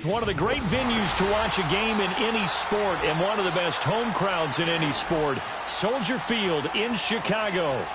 One of the great venues to watch a game in any sport and one of the best home crowds in any sport. Soldier Field in Chicago.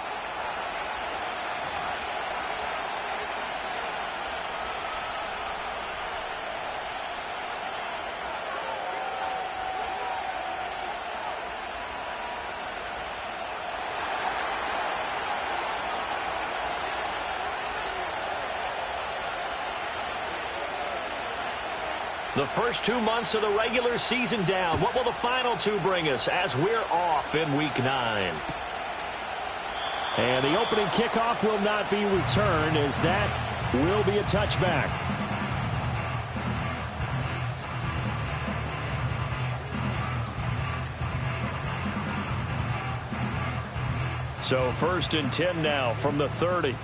The first 2 months of the regular season down. What will the final two bring us as we're off in Week 9? And the opening kickoff will not be returned, as that will be a touchback. So 1st and 10 now from the 30.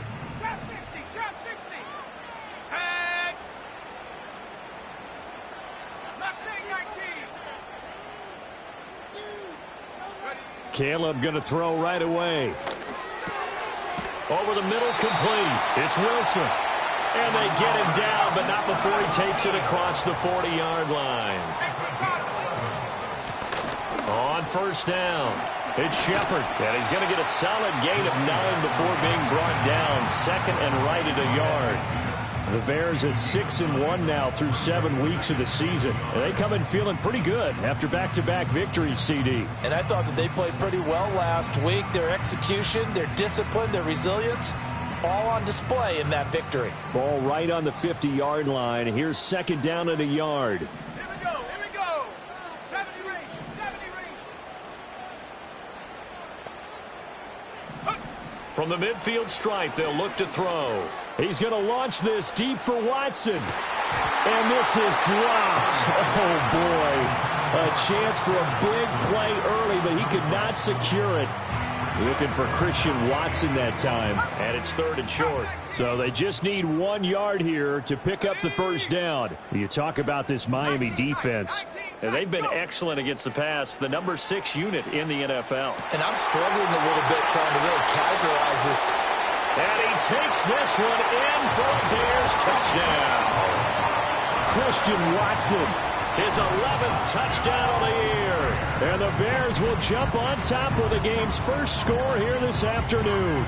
Caleb going to throw right away. Over the middle, complete. It's Wilson. And they get him down, but not before he takes it across the 40-yard line. On 1st down, it's Shepard. And he's going to get a solid gain of 9 before being brought down. 2nd and right at a yard. The Bears at 6-1 now through 7 weeks of the season. And they come in feeling pretty good after back-to-back victories, CD. And I thought that they played pretty well last week. Their execution, their discipline, their resilience, all on display in that victory. Ball right on the 50-yard line. Here's 2nd down at a yard. Here we go. 70 range. From the midfield stripe, they'll look to throw. He's going to launch this deep for Watson. And this is dropped. Oh, boy. A chance for a big play early, but he could not secure it. Looking for Christian Watson that time. And it's 3rd and short. So they just need 1 yard here to pick up the 1st down. You talk about this Miami defense. And they've been excellent against the pass, the number 6 unit in the NFL. And I'm struggling a little bit trying to really categorize this. And he takes this one in for a Bears touchdown. Christian Watson, his 11th touchdown of the year. And the Bears will jump on top of the game's first score here this afternoon.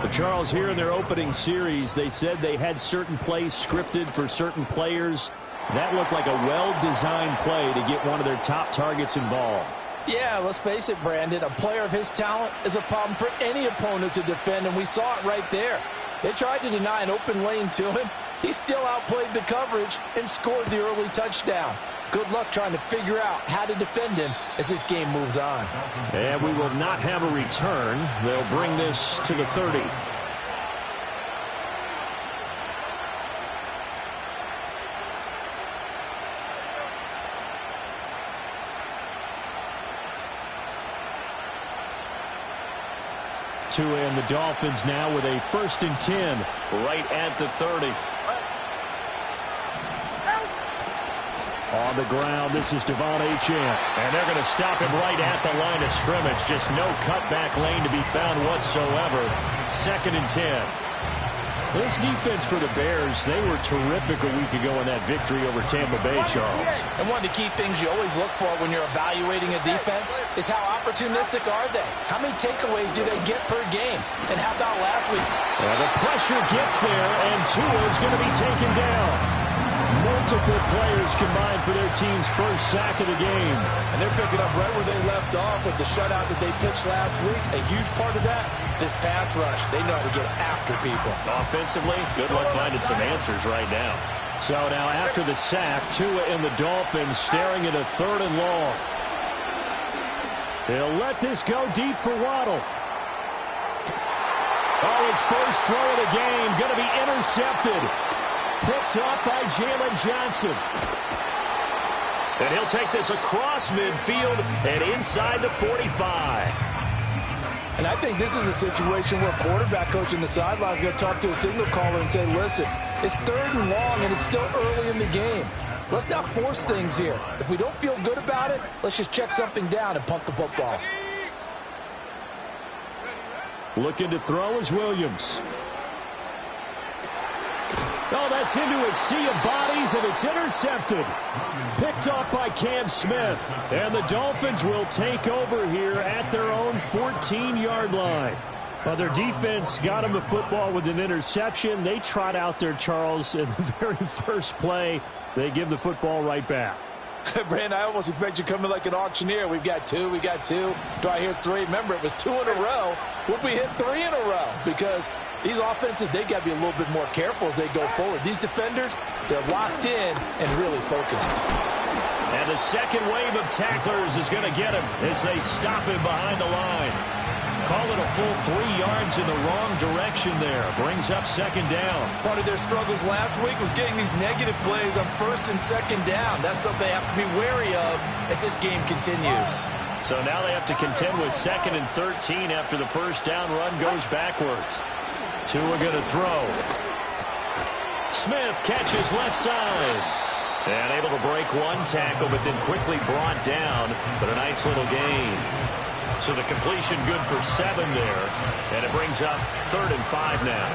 The Charles here in their opening series, they said they had certain plays scripted for certain players. That looked like a well-designed play to get one of their top targets involved. Yeah, let's face it, Brandon. A player of his talent is a problem for any opponent to defend, and we saw it right there. They tried to deny an open lane to him. He still outplayed the coverage and scored the early touchdown. Good luck trying to figure out how to defend him as this game moves on. And we will not have a return. They'll bring this to the 30. Tua and the Dolphins now with a 1st and 10 right at the 30. On the ground, this is Devon Achane. And they're going to stop him right at the line of scrimmage. Just no cutback lane to be found whatsoever. 2nd and 10. This defense for the Bears, they were terrific a week ago in that victory over Tampa Bay, Charles. And one of the key things you always look for when you're evaluating a defense is how opportunistic are they? How many takeaways do they get per game? And how about last week? Well, the pressure gets there, and Tua is going to be taken down. Multiple players combined for their team's first sack of the game. And they're picking up right where they left off with the shutout that they pitched last week. A huge part of that, this pass rush. They know how to get after people. Offensively, good luck finding some answers right now. So now after the sack, Tua and the Dolphins staring at a 3rd and long. They'll let this go deep for Waddle. Oh, his first throw of the game going to be intercepted. Picked up by Jalen Johnson. And he'll take this across midfield and inside the 45. And I think this is a situation where quarterback coach in the sideline is going to talk to a signal caller and say, listen, it's 3rd and long and it's still early in the game. Let's not force things here. If we don't feel good about it, let's just check something down and punt the football. Looking to throw is Williams. Oh, that's into a sea of bodies, and it's intercepted. Picked off by Cam Smith. And the Dolphins will take over here at their own 14-yard line. Well, their defense got them the football with an interception. They trot out there, Charles, in the very first play. They give the football right back. Brandon, I almost expect you to come in like an auctioneer. We've got two. Do I hear three? Remember, it was 2 in a row. Would we hit 3 in a row? Because these offenses, they've got to be a little bit more careful as they go forward. These defenders, they're locked in and really focused. And the second wave of tacklers is going to get him as they stop him behind the line. Call it a full 3 yards in the wrong direction there. Brings up second down. Part of their struggles last week was getting these negative plays on first and second down. That's something they have to be wary of as this game continues. So now they have to contend with 2nd and 13 after the first down run goes backwards. Tua going to throw. Smith catches left side. And able to break one tackle, but then quickly brought down. But a nice little gain. So the completion good for 7 there. And it brings up 3rd and 5 now.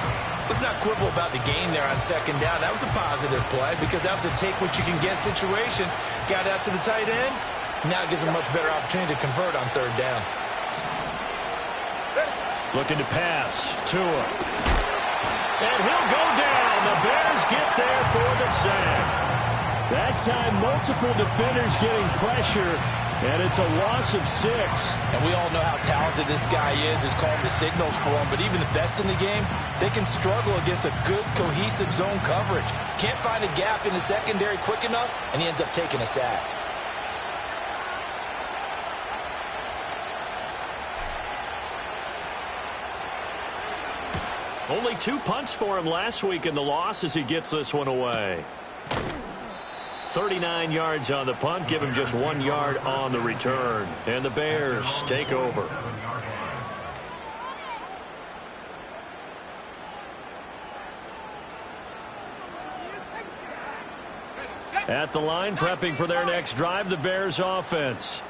Let's not quibble about the gain there on second down. That was a positive play because that was a take-what-you-can-get situation. Got out to the tight end. Now it gives a much better opportunity to convert on 3rd down. Looking to pass. Tua. And he'll go down. The Bears get there for the sack. That time, multiple defenders getting pressure, and it's a loss of 6. And we all know how talented this guy is, who's calling the signals for him. But even the best in the game, they can struggle against a good, cohesive zone coverage. Can't find a gap in the secondary quick enough, and he ends up taking a sack. Only 2 punts for him last week in the loss as he gets this one away. 39 yards on the punt, give him just 1 yard on the return. And the Bears take over. At the line, prepping for their next drive, the Bears offense.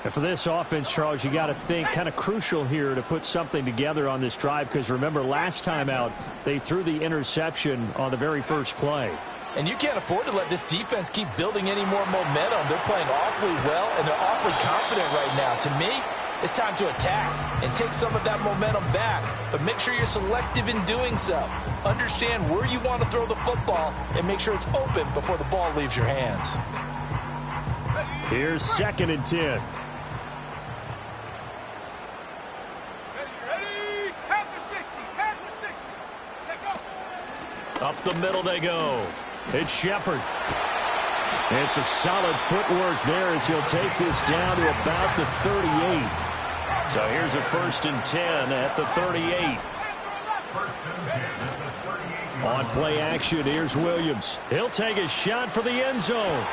And for this offense, Charles, you got to think kind of crucial here to put something together on this drive because remember last time out, they threw the interception on the very first play. And you can't afford to let this defense keep building any more momentum. They're playing awfully well, and they're awfully confident right now. To me, it's time to attack and take some of that momentum back. But make sure you're selective in doing so. Understand where you want to throw the football and make sure it's open before the ball leaves your hands. Here's 2nd and 10. Up the middle they go. It's Shepard. And some solid footwork there as he'll take this down to about the 38. So here's a 1st and 10 at the 38. On play action, here's Williams. He'll take a shot for the end zone.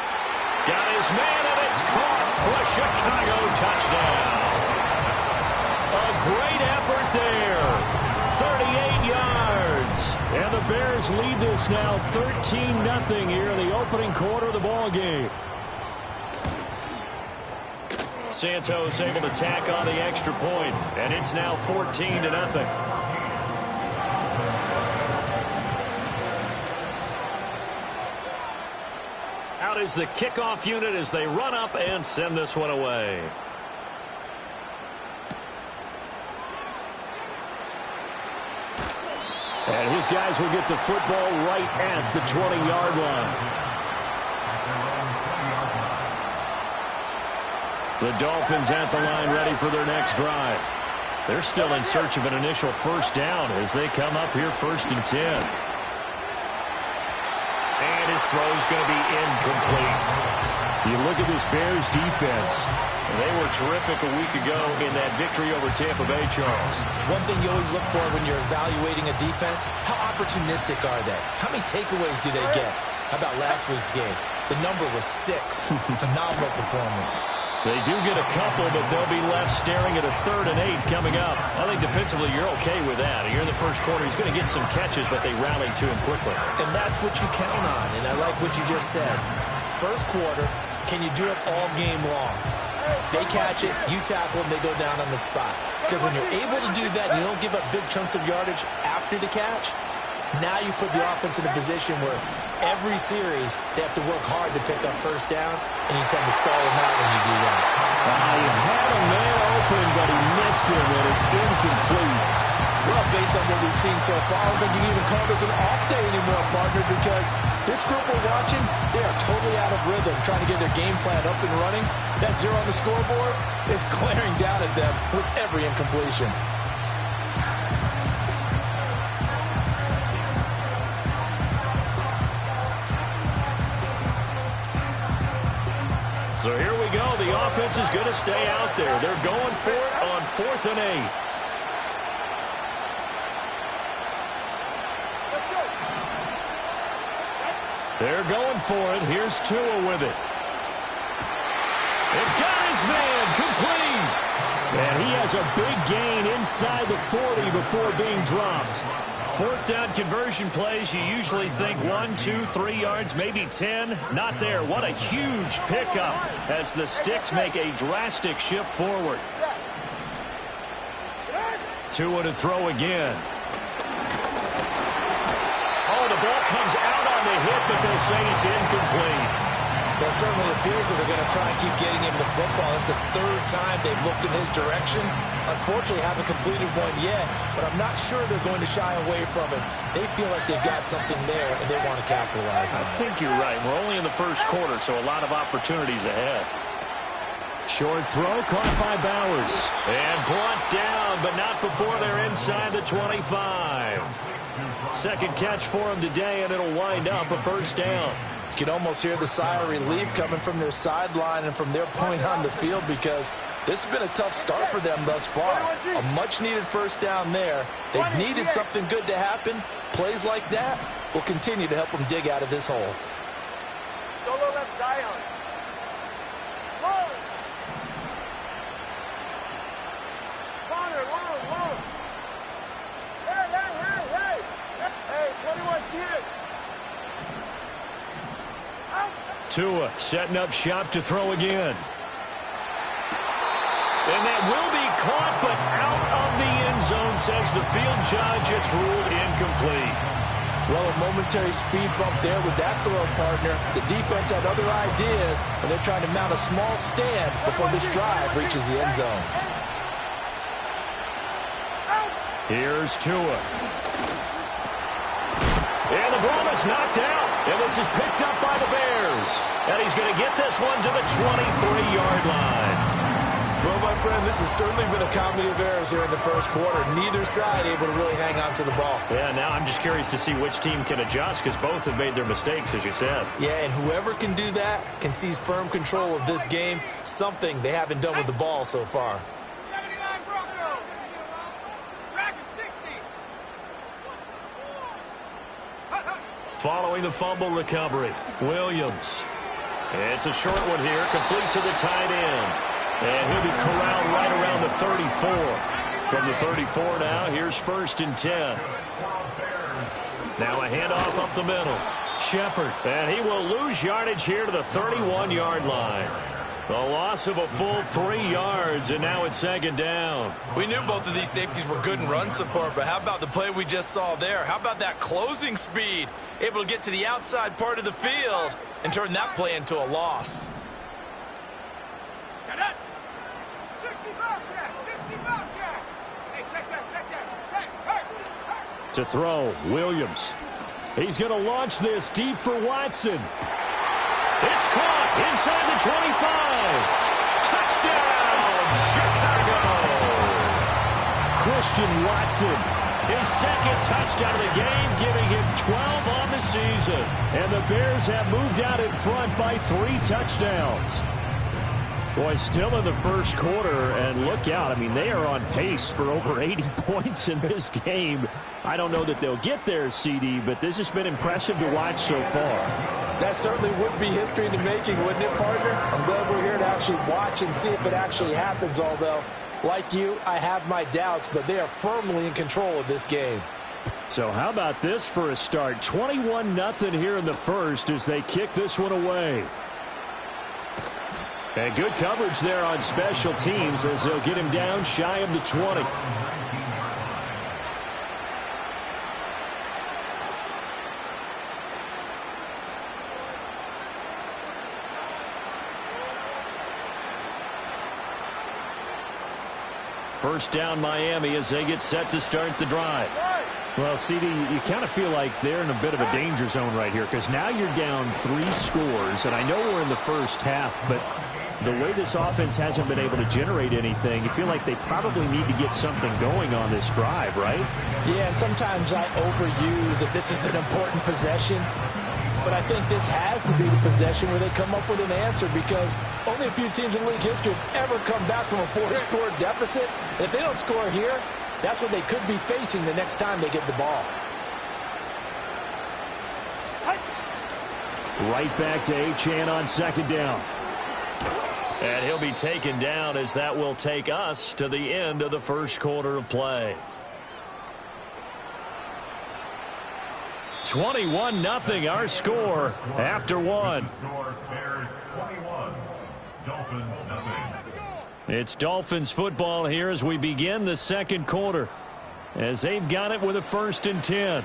Got his man, and it's caught for a Chicago touchdown. A great effort there. 38 yards. And the Bears lead this now 13-0 here in the opening quarter of the ball game. Santos able to tack on the extra point, and it's now 14-0. Out is the kickoff unit as they run up and send this one away. And his guys will get the football right at the 20-yard line. The Dolphins at the line ready for their next drive. They're still in search of an initial first down as they come up here 1st and 10. And his throw is going to be incomplete. You look at this Bears defense. They were terrific a week ago in that victory over Tampa Bay, Charles. One thing you always look for when you're evaluating a defense, how opportunistic are they? How many takeaways do they get? How about last week's game? The number was 6. Phenomenal performance. They do get a couple, but they'll be left staring at a 3rd and 8 coming up. I think defensively you're okay with that. Here in the first quarter, he's going to get some catches, but they rallied to him quickly. And that's what you count on, and I like what you just said. First quarter, can you do it all game long? They catch it, you tackle them, they go down on the spot. Because when you're able to do that, you don't give up big chunks of yardage after the catch, Now you put the offense in a position where every series they have to work hard to pick up first downs, and you tend to stall them out when you do that. He had a man open, but he missed him, and it's incomplete. Well, based on what we've seen so far, I don't think you can even call this an off day anymore, partner, because this group we're watching, they are totally out of rhythm, trying to get their game plan up and running. That 0 on the scoreboard is glaring down at them with every incompletion. So here we go. The offense is going to stay out there. They're going for it on 4th and 8. They're going for it. Here's Tua with it. It got his man complete. And he has a big gain inside the 40 before being dropped. 4th down conversion plays, you usually think 1, 2, 3 yards, maybe 10. Not there. What a huge pickup as the Sticks make a drastic shift forward. Tua to throw again. Oh, the ball comes out on the hit, but they'll say it's incomplete. Well, it certainly appears that they're going to try and keep getting him the football. It's the 3rd time they've looked in his direction. Unfortunately, haven't completed one yet, but I'm not sure they're going to shy away from him. They feel like they've got something there, and they want to capitalize on it. I think you're right. We're only in the 1st quarter, so a lot of opportunities ahead. Short throw caught by Bowers. And brought down, but not before they're inside the 25. 2nd catch for him today, and it'll wind up a 1st down. You can almost hear the sigh of relief coming from their sideline and from their point on the field, because this has been a tough start for them thus far. A much-needed 1st down there. They've needed something good to happen. Plays like that will continue to help them dig out of this hole. Solo left side. Long. Long. Hey, 21 here. Tua setting up shop to throw again. And that will be caught, but out of the end zone, says the field judge. It's ruled incomplete. Well, a momentary speed bump there with that throw, partner. The defense had other ideas, and they're trying to mount a small stand before this drive reaches the end zone. Here's Tua. And the ball is knocked out. And this is picked up by the Bears. And he's going to get this one to the 23-yard line. Well, my friend, this has certainly been a comedy of errors here in the 1st quarter. Neither side able to really hang on to the ball. Yeah, now I'm just curious to see which team can adjust, because both have made their mistakes, as you said. Yeah, and whoever can do that can seize firm control of this game, something they haven't done with the ball so far. 79 Broncos. Track at 60. Following the fumble recovery, Williams. It's a short one here, complete to the tight end. And he'll be corralled right around the 34. From the 34 now, here's 1st and 10. Now a handoff up the middle. Shepard, and he will lose yardage here to the 31-yard line. The loss of a full 3 yards, and now it's 2nd down. We knew both of these safeties were good in run support, but how about the play we just saw there? How about that closing speed? Able to get to the outside part of the field and turn that play into a loss. Shut up. 60 Bobcat. 60 Bobcat. Hey, check that. To throw, Williams. He's going to launch this deep for Watson. It's caught inside the 25. Touchdown, Chicago. Christian Watson. His 2nd touchdown of the game, giving him 12 on the season. And the Bears have moved out in front by 3 touchdowns. Boy, still in the 1st quarter, and look out. I mean, they are on pace for over 80 points in this game. I don't know that they'll get there, CD, but this has been impressive to watch so far. That certainly would be history in the making, wouldn't it, partner? I'm glad we're here to actually watch and see if it actually happens, although, like you, I have my doubts, but they are firmly in control of this game. So how about this for a start? 21-0 here in the 1st as they kick this one away. And good coverage there on special teams as they'll get him down shy of the 20. First down Miami as they get set to start the drive. Well, CD, you kind of feel like they're in a bit of a danger zone right here because now you're down 3 scores, and I know we're in the first half, but the way this offense hasn't been able to generate anything, you feel like they probably need to get something going on this drive, right? Yeah, and sometimes I overuse that this is an important possession, but I think this has to be the possession where they come up with an answer because only a few teams in league history have ever come back from a 4-score deficit. And if they don't score here, that's what they could be facing the next time they get the ball. Right back to Achane on second down. And he'll be taken down as that will take us to the end of the first quarter of play. 21-0 our score after one. It's Dolphins football here as we begin the second quarter, as they've got it with a 1st and 10.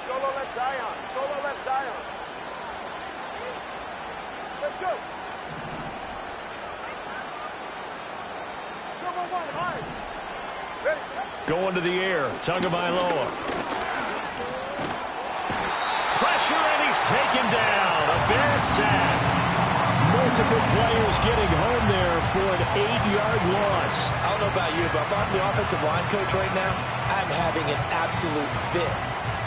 Solo left Zion. Solo left Zion. Let's go. Double one, hard. Ready. Going to the air, Tagovailoa. Pressure, and he's taken down. A Bears sack. Multiple players getting home there for an 8-yard loss. I don't know about you, but if I'm the offensive line coach right now, I'm having an absolute fit.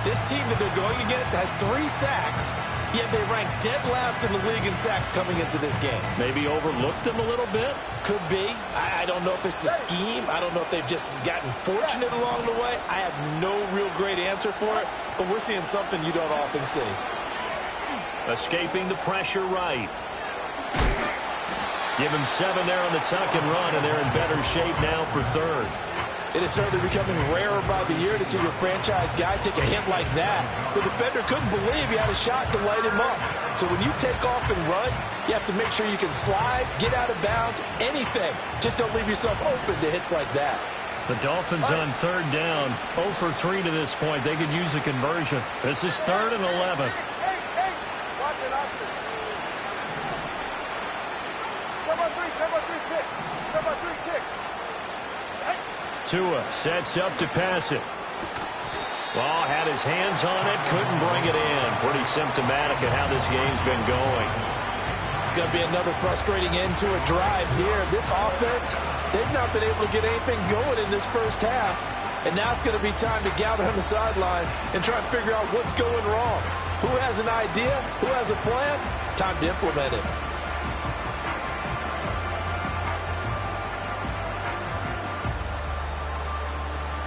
This team that they're going against has 3 sacks, yet they rank dead last in the league in sacks coming into this game. Maybe overlooked them a little bit. Could be. I don't know if it's the scheme. I don't know if they've just gotten fortunate along the way. I have no real great answer for it, but we're seeing something you don't often see. Escaping the pressure right. Give him 7 there on the tuck and run, and they're in better shape now for 3rd. It is certainly becoming rarer by the year to see your franchise guy take a hit like that. The defender couldn't believe he had a shot to light him up. So when you take off and run, you have to make sure you can slide, get out of bounds, anything. Just don't leave yourself open to hits like that. The Dolphins on 3rd down, 0 for 3 to this point. They could use a conversion. This is 3rd and 11. Hey. Watch it, Austin. Cover 3 kick. Cover 3 kick. Tua sets up to pass it. Well, had his hands on it, couldn't bring it in. Pretty symptomatic of how this game's been going. It's going to be another frustrating end to a drive here. This offense, they've not been able to get anything going in this first half. And now it's going to be time to gather on the sidelines and try and figure out what's going wrong. Who has an idea? Who has a plan? Time to implement it.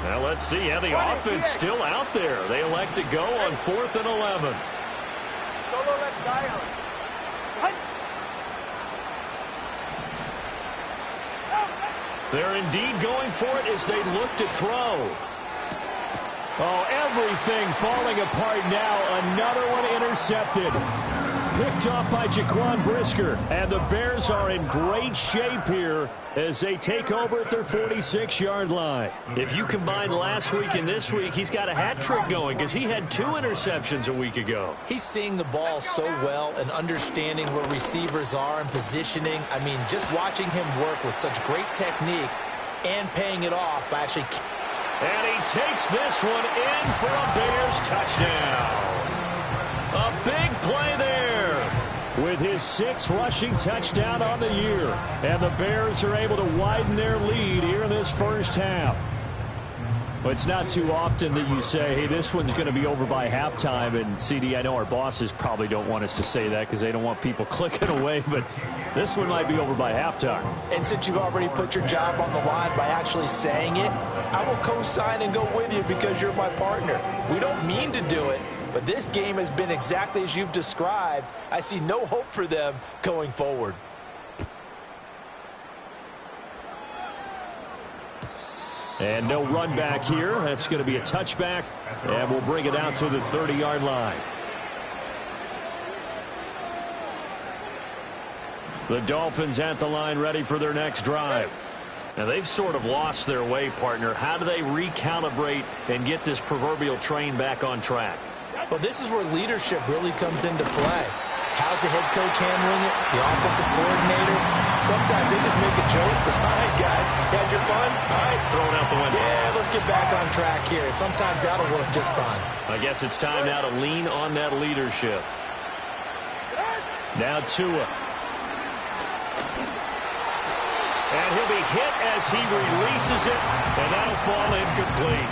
Now let's see how the offense still out there. They elect to go on 4th and 11. Solo left Zion. They're indeed going for it as they look to throw. Oh, everything falling apart now. Another one intercepted. Picked off by Jaquan Brisker. And the Bears are in great shape here as they take over at their 46-yard line. If you combine last week and this week, he's got a hat trick going because he had 2 interceptions a week ago. He's seeing the ball so well and understanding where receivers are and positioning. I mean, just watching him work with such great technique and paying it off by actually... And he takes this one in for a Bears touchdown. A big play there with his 6th rushing touchdown on the year. And the Bears are able to widen their lead here in this first half. Well, it's not too often that you say, hey, this one's going to be over by halftime. And, CD, I know our bosses probably don't want us to say that because they don't want people clicking away. But this one might be over by halftime. And since you've already put your job on the line by actually saying it, I will co-sign and go with you because you're my partner. We don't mean to do it, but this game has been exactly as you've described. I see no hope for them going forward. And no run back here. That's going to be a touchback, and we'll bring it out to the 30-yard line. The Dolphins at the line ready for their next drive. Now, they've sort of lost their way, partner. How do they recalibrate and get this proverbial train back on track? Well, this is where leadership really comes into play. How's the head coach handling it? The offensive coordinator? Sometimes they just make a joke. All right, guys, had your fun? All right. Throwing out the window. Yeah, let's get back on track here. And sometimes that'll work just fine. I guess it's time now to lean on that leadership. Now Tua. And he'll be hit as he releases it, and that'll fall incomplete.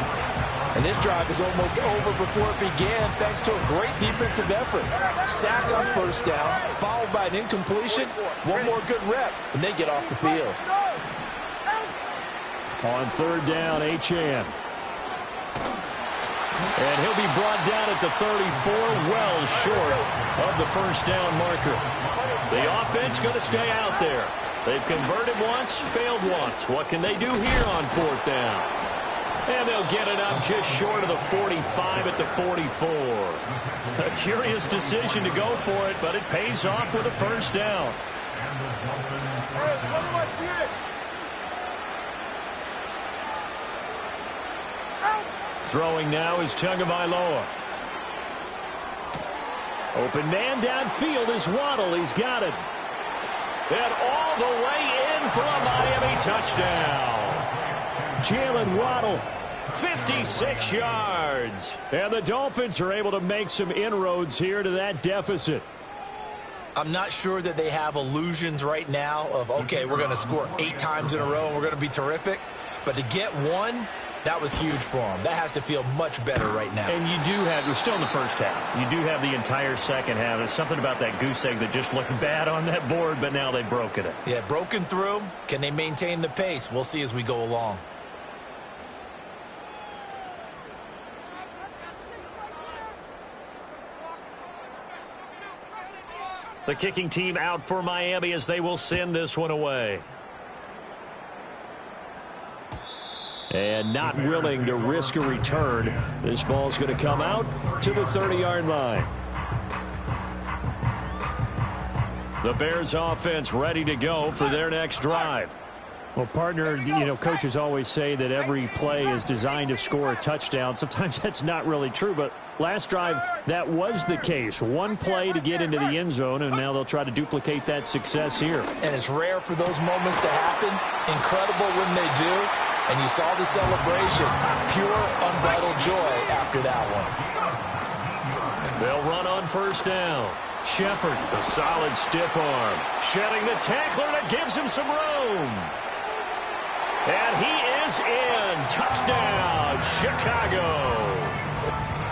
And this drive is almost over before it began thanks to a great defensive effort. Sack on first down, followed by an incompletion. One more good rep, and they get off the field. On third down, Achane. And he'll be brought down at the 34, well short of the first down marker. The offense going to stay out there. They've converted once, failed once. What can they do here on fourth down? And they'll get it up just short of the 45 at the 44. A curious decision to go for it, but it pays off with a first down. Throwing now is Tagovailoa. Open man downfield is Waddle. He's got it. And all the way in for a Miami touchdown. Jalen Waddle, 56 yards. And the Dolphins are able to make some inroads here to that deficit. I'm not sure that they have illusions right now of, okay, we're going to score 8 times in a row and we're going to be terrific. But to get one, that was huge for them. That has to feel much better right now. And you do have, we're still in the first half. You do have the entire second half. There's something about that goose egg that just looked bad on that board, but now they've broken it. Yeah, broken through. Can they maintain the pace? We'll see as we go along. The kicking team out for Miami as they will send this one away. And not willing to risk a return. This ball's going to come out to the 30-yard line. The Bears offense ready to go for their next drive. Well, partner, you know, coaches always say that every play is designed to score a touchdown. Sometimes that's not really true, but last drive, that was the case. One play to get into the end zone, and now they'll try to duplicate that success here. And it's rare for those moments to happen. Incredible when they do. And you saw the celebration. Pure, unbridled joy after that one. They'll run on first down. Shepard, a solid stiff arm. Shedding the tackler that gives him some room. And he is in. Touchdown, Chicago.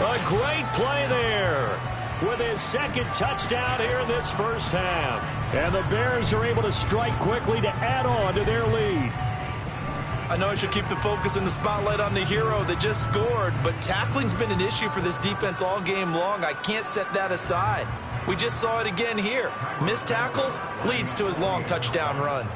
A great play there with his second touchdown here in this first half. And the Bears are able to strike quickly to add on to their lead. I know I should keep the focus and the spotlight on the hero that just scored, but tackling's been an issue for this defense all game long. I can't set that aside. We just saw it again here. Missed tackles leads to his long touchdown run.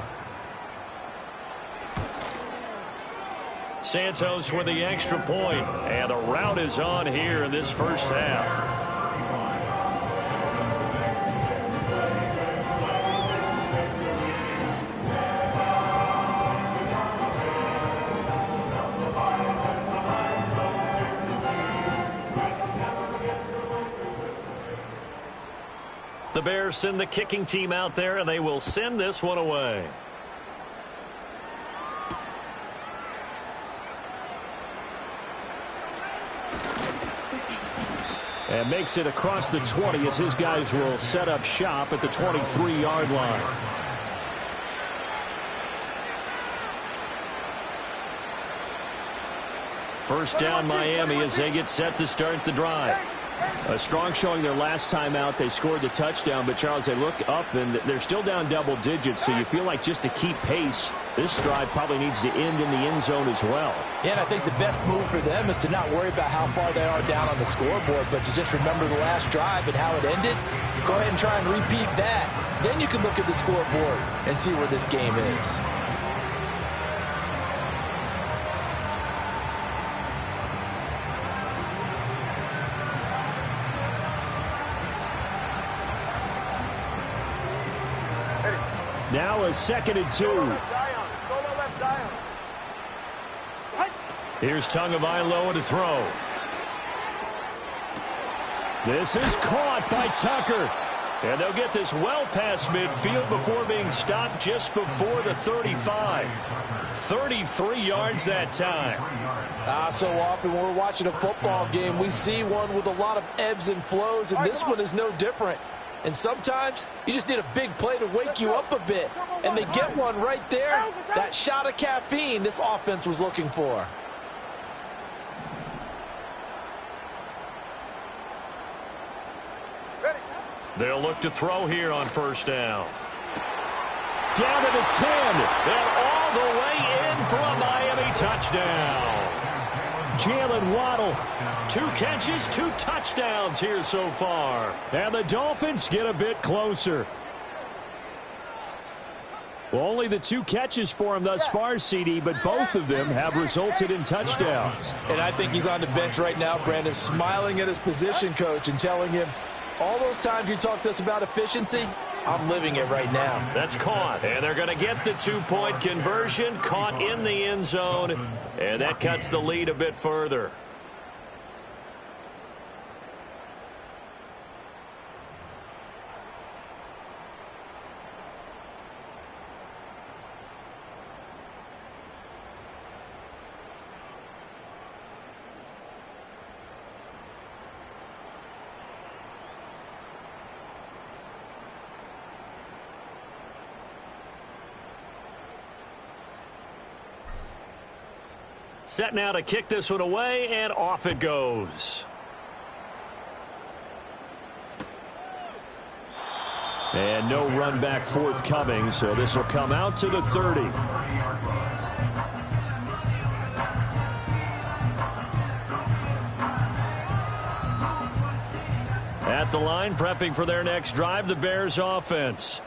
Santos with the extra point, and the route is on here in this first half. The Bears send the kicking team out there, and they will send this one away. And makes it across the 20 as his guys will set up shop at the 23-yard line. First down Miami as they get set to start the drive. A strong showing their last time out. They scored the touchdown, but Charles, they look up and they're still down double digits, so you feel like just to keep pace, this drive probably needs to end in the end zone as well. Yeah, and I think the best move for them is to not worry about how far they are down on the scoreboard, but to just remember the last drive and how it ended. Go ahead and try and repeat that. Then you can look at the scoreboard and see where this game is. Now a 2nd and 2. Here's Tagovailoa to throw. This is caught by Tucker. And they'll get this well past midfield before being stopped just before the 35. 33 yards that time. So often when we're watching a football game, we see one with a lot of ebbs and flows, and this one is no different. And sometimes you just need a big play to wake you up a bit. And they get one right there. That shot of caffeine this offense was looking for. They'll look to throw here on first down. Down to the 10. And all the way in for a Miami touchdown. Jalen Waddle. 2 catches, 2 touchdowns here so far. And the Dolphins get a bit closer. Well, only the 2 catches for him thus far, CD, but both of them have resulted in touchdowns. And I think he's on the bench right now, Brandon, smiling at his position coach and telling him, all those times you talked to us about efficiency, I'm living it right now. That's caught, and they're going to get the 2-point conversion, caught in the end zone, and that cuts the lead a bit further. Set now to kick this one away, and off it goes. And no run back forthcoming, so this will come out to the 30. At the line, prepping for their next drive, the Bears offense.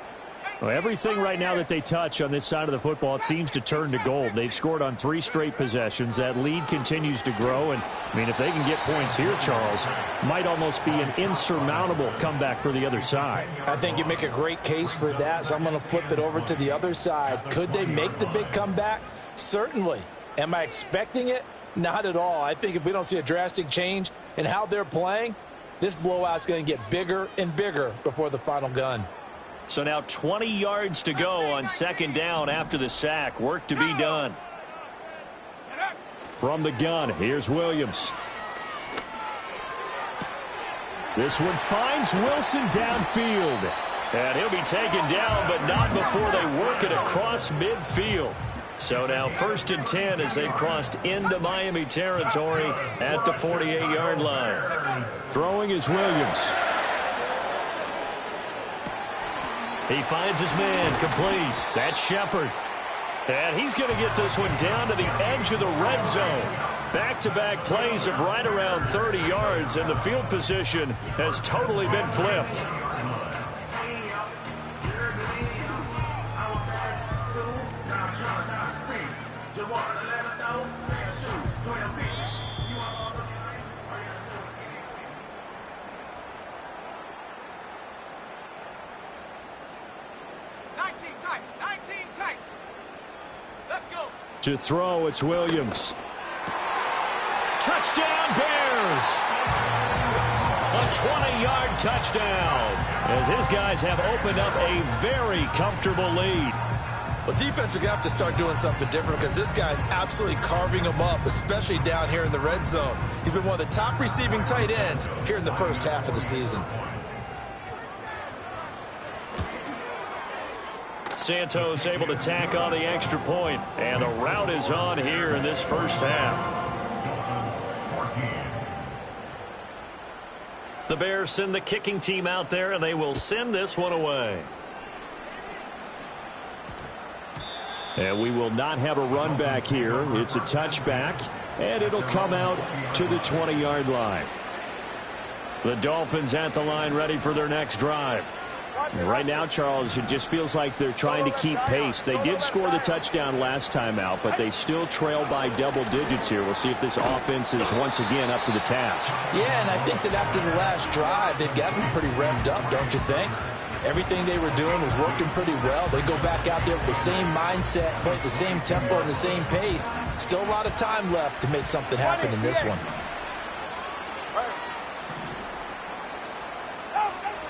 Well, everything right now that they touch on this side of the football, it seems to turn to gold. They've scored on 3 straight possessions. That lead continues to grow. And, I mean, if they can get points here, Charles, might almost be an insurmountable comeback for the other side. I think you make a great case for that, so I'm going to flip it over to the other side. Could they make the big comeback? Certainly. Am I expecting it? Not at all. I think if we don't see a drastic change in how they're playing, this blowout's going to get bigger and bigger before the final gun. So now 20 yards to go on 2nd down after the sack. Work to be done. From the gun, here's Williams. This one finds Wilson downfield. And he'll be taken down, but not before they work it across midfield. So now 1st and 10 as they've crossed into Miami territory at the 48-yard line. Throwing is Williams. He finds his man complete. That's Shepard. And he's going to get this one down to the edge of the red zone. Back-to-back plays of right around 30 yards, and the field position has totally been flipped. To throw, it's Williams. Touchdown, Bears! A 20-yard touchdown as his guys have opened up a very comfortable lead. Well, defense are going to have to start doing something different because this guy's absolutely carving them up, especially down here in the red zone. He's been one of the top receiving tight ends here in the first half of the season. Santos able to tack on the extra point, and a rout is on here in this first half. The Bears send the kicking team out there, and they will send this one away. And we will not have a run back here. It's a touchback, and it'll come out to the 20-yard line. The Dolphins at the line ready for their next drive. Right now, Charles, it just feels like they're trying to keep pace. They did score the touchdown last time out, but they still trail by double digits here. We'll see if this offense is once again up to the task. Yeah, and I think that after the last drive, they've gotten pretty revved up, don't you think? Everything they were doing was working pretty well. They go back out there with the same mindset, play at the same tempo and the same pace. Still a lot of time left to make something happen in this one.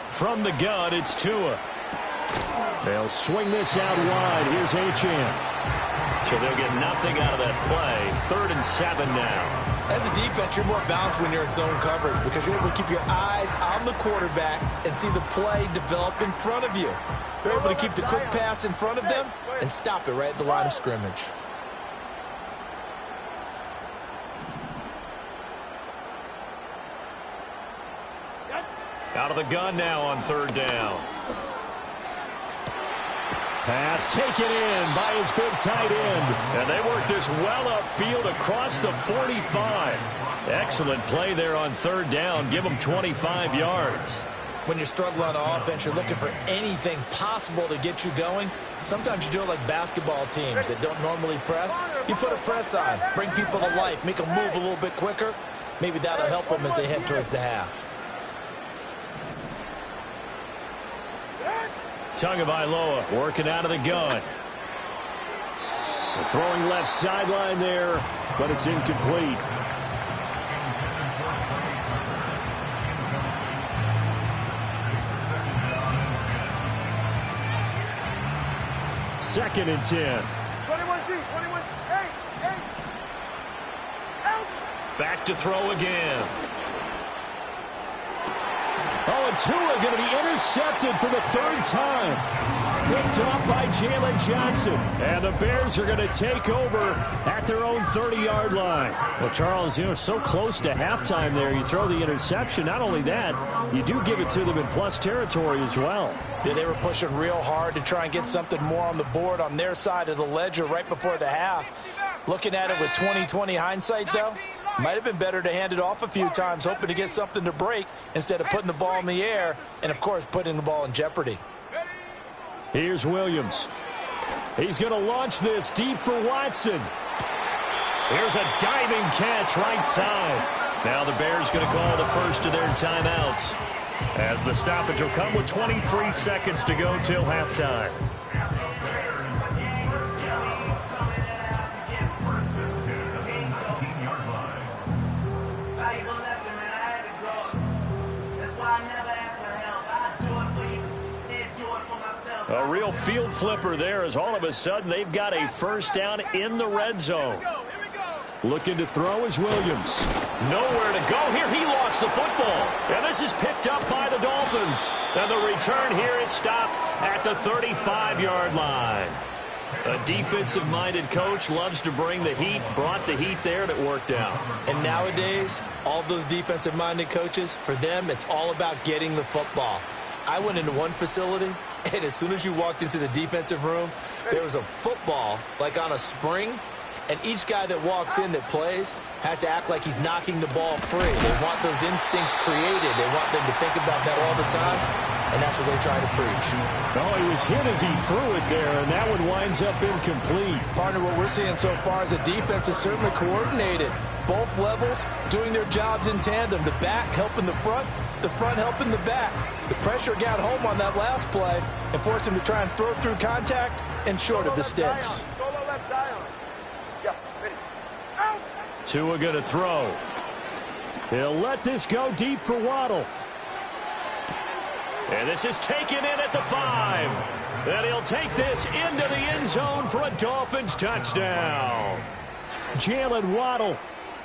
From the gun, it's Tua. They'll swing this out wide. Here's Achane. So they'll get nothing out of that play. 3rd and 7 now. As a defense, you're more balanced when you're in zone coverage because you're able to keep your eyes on the quarterback and see the play develop in front of you. They're able to keep the quick pass in front of them and stop it right at the line of scrimmage. Out of the gun now on 3rd down. Pass taken in by his big tight end. And they work this well upfield across the 45. Excellent play there on 3rd down. Give them 25 yards. When you're struggling on offense, you're looking for anything possible to get you going. Sometimes you do it like basketball teams that don't normally press. You put a press on, bring people to life, make them move a little bit quicker. Maybe that'll help them as they head towards the half. Tagovailoa working out of the gun. Throwing left sideline there, but it's incomplete. Second and 10. 21G, 21, hey. Out. Back to throw again. Oh, and Tua going to be intercepted for the 3rd time. Picked off by Jalen Johnson. And the Bears are going to take over at their own 30-yard line. Well, Charles, so close to halftime there. You throw the interception. Not only that, you do give it to them in plus territory as well. Yeah, they were pushing real hard to try and get something more on the board on their side of the ledger right before the half. Looking at it with 20/20 hindsight, though, might have been better to hand it off a few times, hoping to get something to break instead of putting the ball in the air and, of course, putting the ball in jeopardy. Here's Williams. He's going to launch this deep for Watson. Here's a diving catch right side. Now the Bears going to call the first of their timeouts, as the stoppage will come with 23 seconds to go till halftime. A real field flipper there, as all of a sudden they've got a first down in the red zone. Looking to throw is Williams. Nowhere to go here. He lost the football. And this is picked up by the Dolphins. And the return here is stopped at the 35-yard line. A defensive-minded coach loves to bring the heat, brought the heat there, and it worked out. And nowadays, all those defensive-minded coaches, for them, it's all about getting the football. I went into one facility, and as soon as you walked into the defensive room, there was a football, like on a spring, and each guy that walks in that plays has to act like he's knocking the ball free. They want those instincts created. They want them to think about that all the time, and that's what they're trying to preach. Oh, he was hit as he threw it there, and that one winds up incomplete. Partner, what we're seeing so far is the defense is certainly coordinated. Both levels doing their jobs in tandem. The back helping the front helping the back. The pressure got home on that last play and forced him to try and throw through contact and short of the sticks. Tua going to throw. He'll let this go deep for Waddle. And this is taken in at the 5. And he'll take this into the end zone for a Dolphins touchdown. Jalen Waddle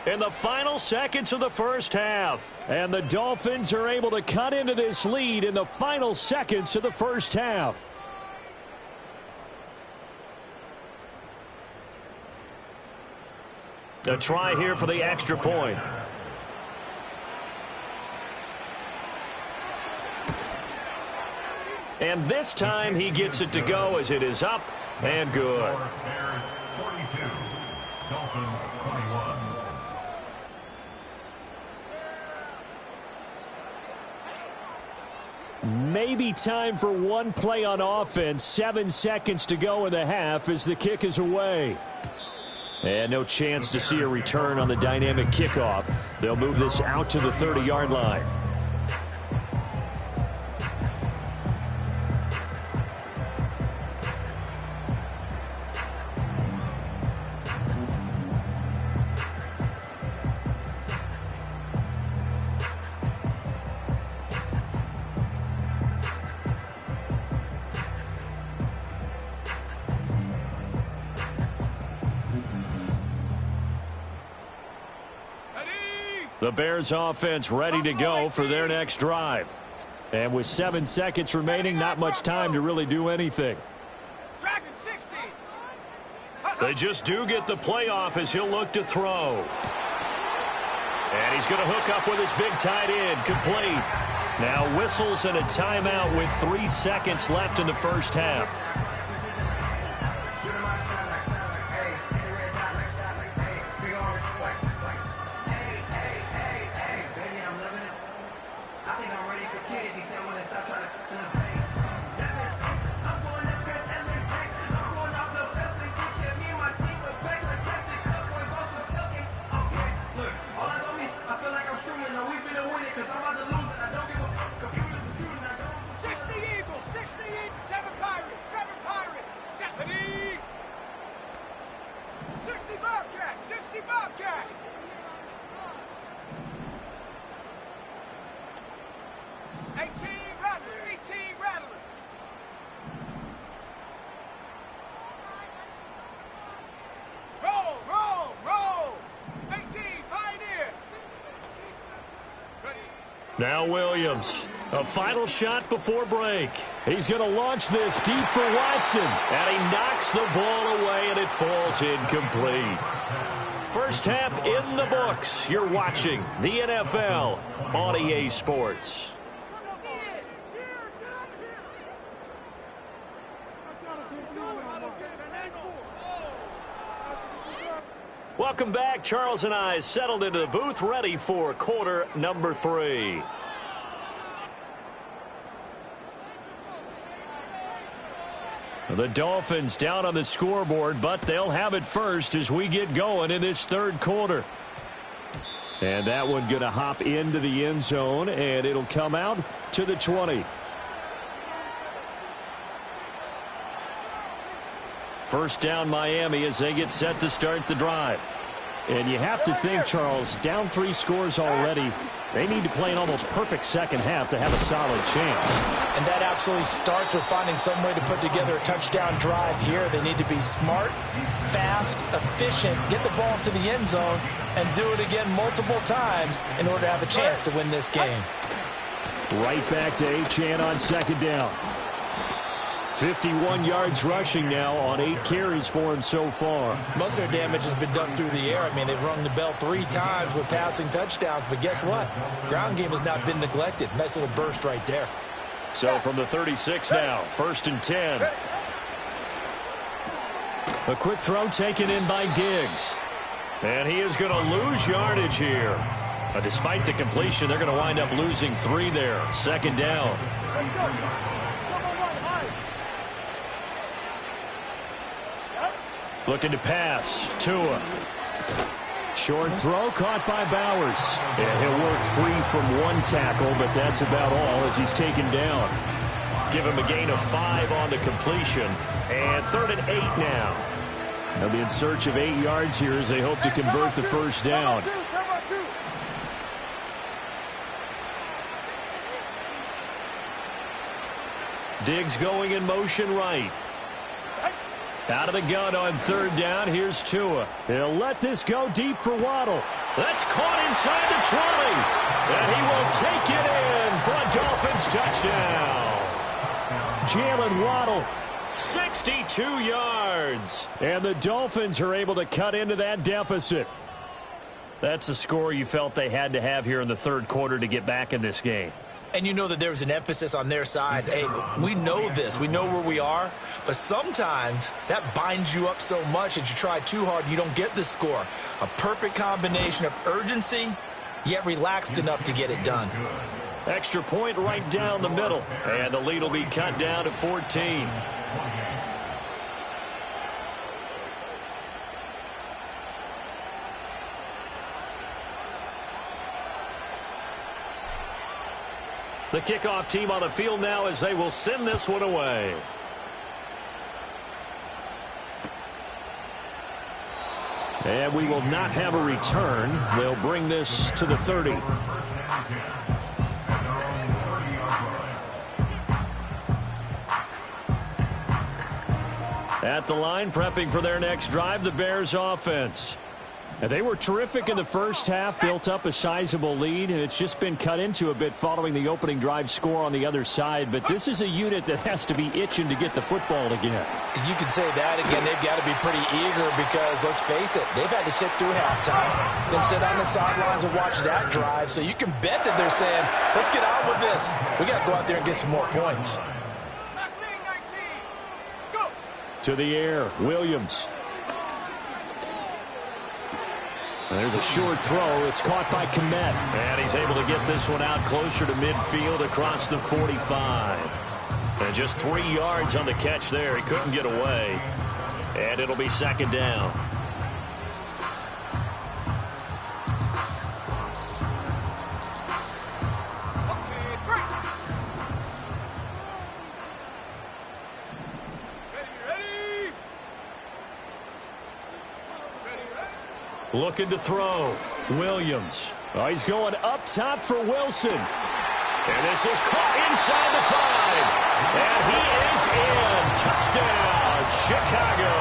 in the final seconds of the first half. And the Dolphins are able to cut into this lead in the final seconds of the first half. A try here for the extra point. And this time he gets it to go as it is up and good. Bears 42, Dolphins 21. Maybe time for one play on offense. 7 seconds to go in the half as the kick is away. And no chance to see a return on the dynamic kickoff. They'll move this out to the 30-yard line. The Bears offense ready to go for their next drive. And with 7 seconds remaining, not much time to really do anything. Dragon 60. They just do get the playoff as he'll look to throw. And he's going to hook up with his big tight end, complete. Now whistles and a timeout with 3 seconds left in the first half. Now Williams, a final shot before break. He's going to launch this deep for Watson. And he knocks the ball away, and it falls incomplete. First half in the books. You're watching the NFL on EA Sports. Welcome back. Charles and I settled into the booth, ready for quarter number 3. The Dolphins down on the scoreboard, but they'll have it first as we get going in this third quarter. And that one going to hop into the end zone, and it'll come out to the 20. First down Miami as they get set to start the drive. And you have to think, Charles, down 3 scores already. They need to play an almost perfect second half to have a solid chance. And that absolutely starts with finding some way to put together a touchdown drive here. They need to be smart, fast, efficient, get the ball to the end zone, and do it again multiple times in order to have a chance to win this game. Right back to Achane on second down. 51 yards rushing now on 8 carries for him so far. Most of their damage has been done through the air. I mean, they've rung the bell 3 times with passing touchdowns, but guess what? Ground game has not been neglected. Nice little burst right there. So from the 36 now, 1st and 10. A quick throw taken in by Diggs. And he is going to lose yardage here. Despite the completion, they're going to wind up losing 3 there. 2nd down. Looking to pass. Tua. Short throw caught by Bowers. And he'll work free from 1 tackle, but that's about all as he's taken down. Give him a gain of 5 on the completion. And 3rd and 8 now. They'll be in search of 8 yards here as they hope to convert the first down. Diggs going in motion right. Out of the gun on 3rd down. Here's Tua. He'll let this go deep for Waddle. That's caught inside the 20. And he will take it in for a Dolphins touchdown. Jalen Waddle, 62 yards. And the Dolphins are able to cut into that deficit. That's the score you felt they had to have here in the 3rd quarter to get back in this game. And you know that there's an emphasis on their side. Hey, we know this. We know where we are. But sometimes that binds you up so much that you try too hard and you don't get the score. A perfect combination of urgency, yet relaxed enough to get it done. Extra point right down the middle. And the lead will be cut down to 14. The kickoff team on the field now as they will send this one away. And we will not have a return. They'll bring this to the 30. At the line, prepping for their next drive, the Bears offense. And they were terrific in the first half, built up a sizable lead, and it's just been cut into a bit following the opening drive score on the other side. But this is a unit that has to be itching to get the football again. You can say that again. They've got to be pretty eager because, let's face it, they've had to sit through halftime, then sit on the sidelines and watch that drive. So you can bet that they're saying, let's get on with this. We got to go out there and get some more points. Last thing, 19. Go. To the air, Williams. There's a short throw. It's caught by Kmet. And he's able to get this one out closer to midfield across the 45. And just 3 yards on the catch there. He couldn't get away. And it'll be second down. Okay, break. Ready. Looking to throw. Williams. Oh, he's going up top for Wilson. And this is caught inside the 5. And he is in. Touchdown, Chicago.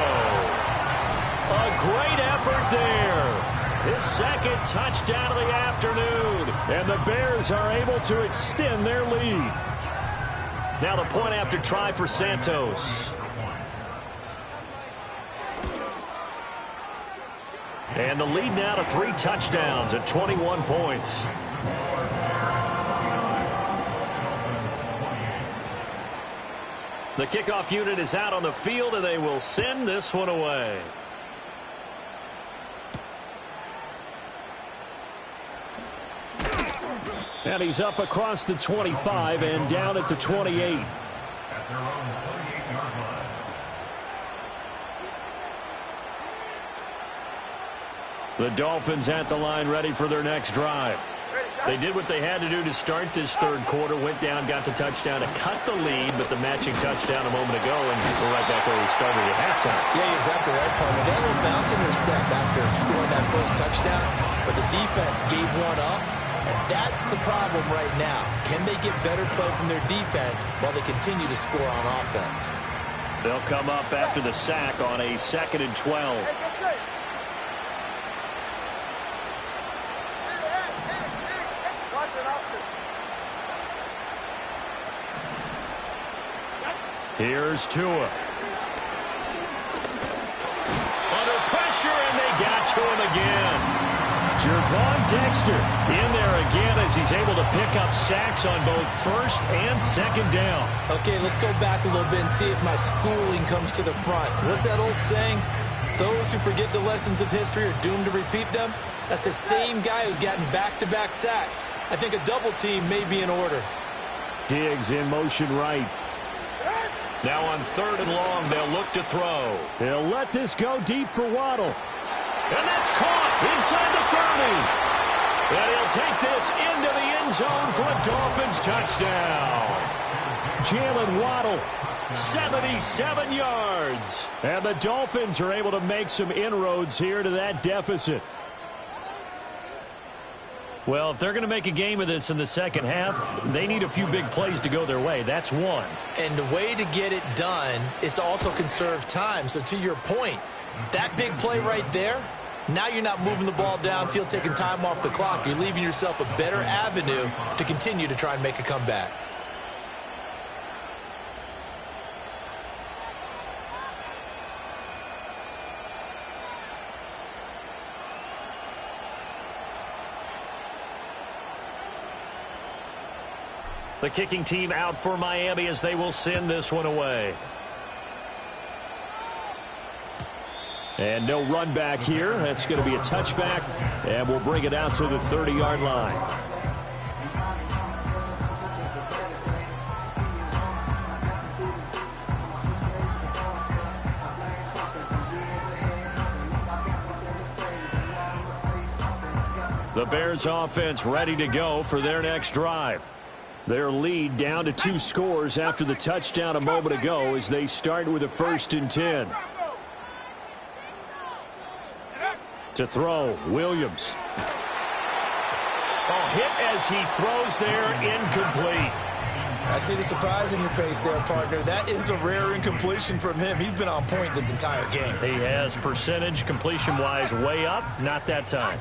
A great effort there. His second touchdown of the afternoon. And the Bears are able to extend their lead. Now the point after try for Santos. And the lead now to 3 touchdowns at 21 points. The kickoff unit is out on the field, and they will send this one away. And he's up across the 25 and down at the 28. At their own 28-yard line. The Dolphins at the line, ready for their next drive. They did what they had to do to start this third quarter, went down, got the touchdown to cut the lead, but the matching touchdown a moment ago, and we're right back where we started at halftime. Yeah, you're exactly right, Paul. They had a little bounce in their step after scoring that first touchdown, but the defense gave one up, and that's the problem right now. Can they get better play from their defense while they continue to score on offense? They'll come up after the sack on a 2nd and 12. Here's Tua. Under pressure, and they got to him again. Gervon Dexter In there again as he's able to pick up sacks on both first and second down. Okay, let's go back a little bit and see if my schooling comes to the front. What's that old saying? Those who forget the lessons of history are doomed to repeat them. That's the same guy who's gotten back-to-back sacks. I think a double team may be in order. Diggs in motion right. Now on 3rd and long, they'll look to throw. He'll let this go deep for Waddle. And that's caught inside the 30. And he'll take this into the end zone for a Dolphins touchdown. Jalen Waddle. 77 yards. And the Dolphins are able to make some inroads here to that deficit. Well, if they're going to make a game of this in the second half, they need a few big plays to go their way. That's one. And the way to get it done is to also conserve time. So to your point, that big play right there, now you're not moving the ball downfield, taking time off the clock. You're leaving yourself a better avenue to continue to try and make a comeback. The kicking team out for Miami as they will send this one away. And no run back here. That's going to be a touchback. And we'll bring it out to the 30-yard line. The Bears offense ready to go for their next drive. Their lead down to 2 scores after the touchdown a moment ago as they start with a 1st and 10. To throw, Williams. Oh, hit as he throws there, incomplete. I see the surprise in your face there, partner. That is a rare incompletion from him. He's been on point this entire game. He has percentage completion-wise way up, not that time.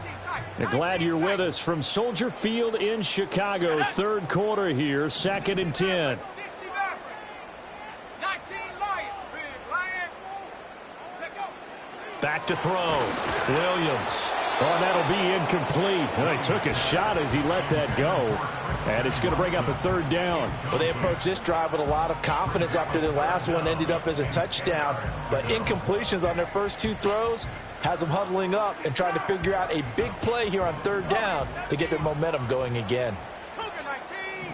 Glad you're with us from Soldier Field in Chicago. Third quarter here, 2nd and 10. 60 back. 19 Lion. Big Lion. Take go. Back to throw. Williams. Oh, that'll be incomplete. And he took a shot as he let that go. And it's going to bring up a 3rd down. Well, they approached this drive with a lot of confidence after their last one ended up as a touchdown. But incompletions on their first 2 throws has them huddling up and trying to figure out a big play here on 3rd down to get their momentum going again. Cougar 19.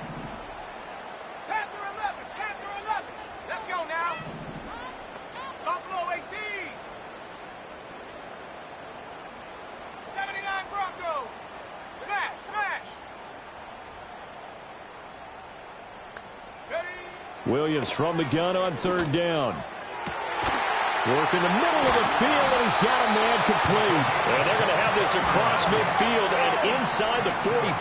Panther 11. Panther 11. Let's go now. Buffalo 18. 79 Bronco. Smash, smash. Ready? Williams from the gun on 3rd down. Work in the middle of the field, and he's got a man complete. And they're going to have this across midfield and inside the 45.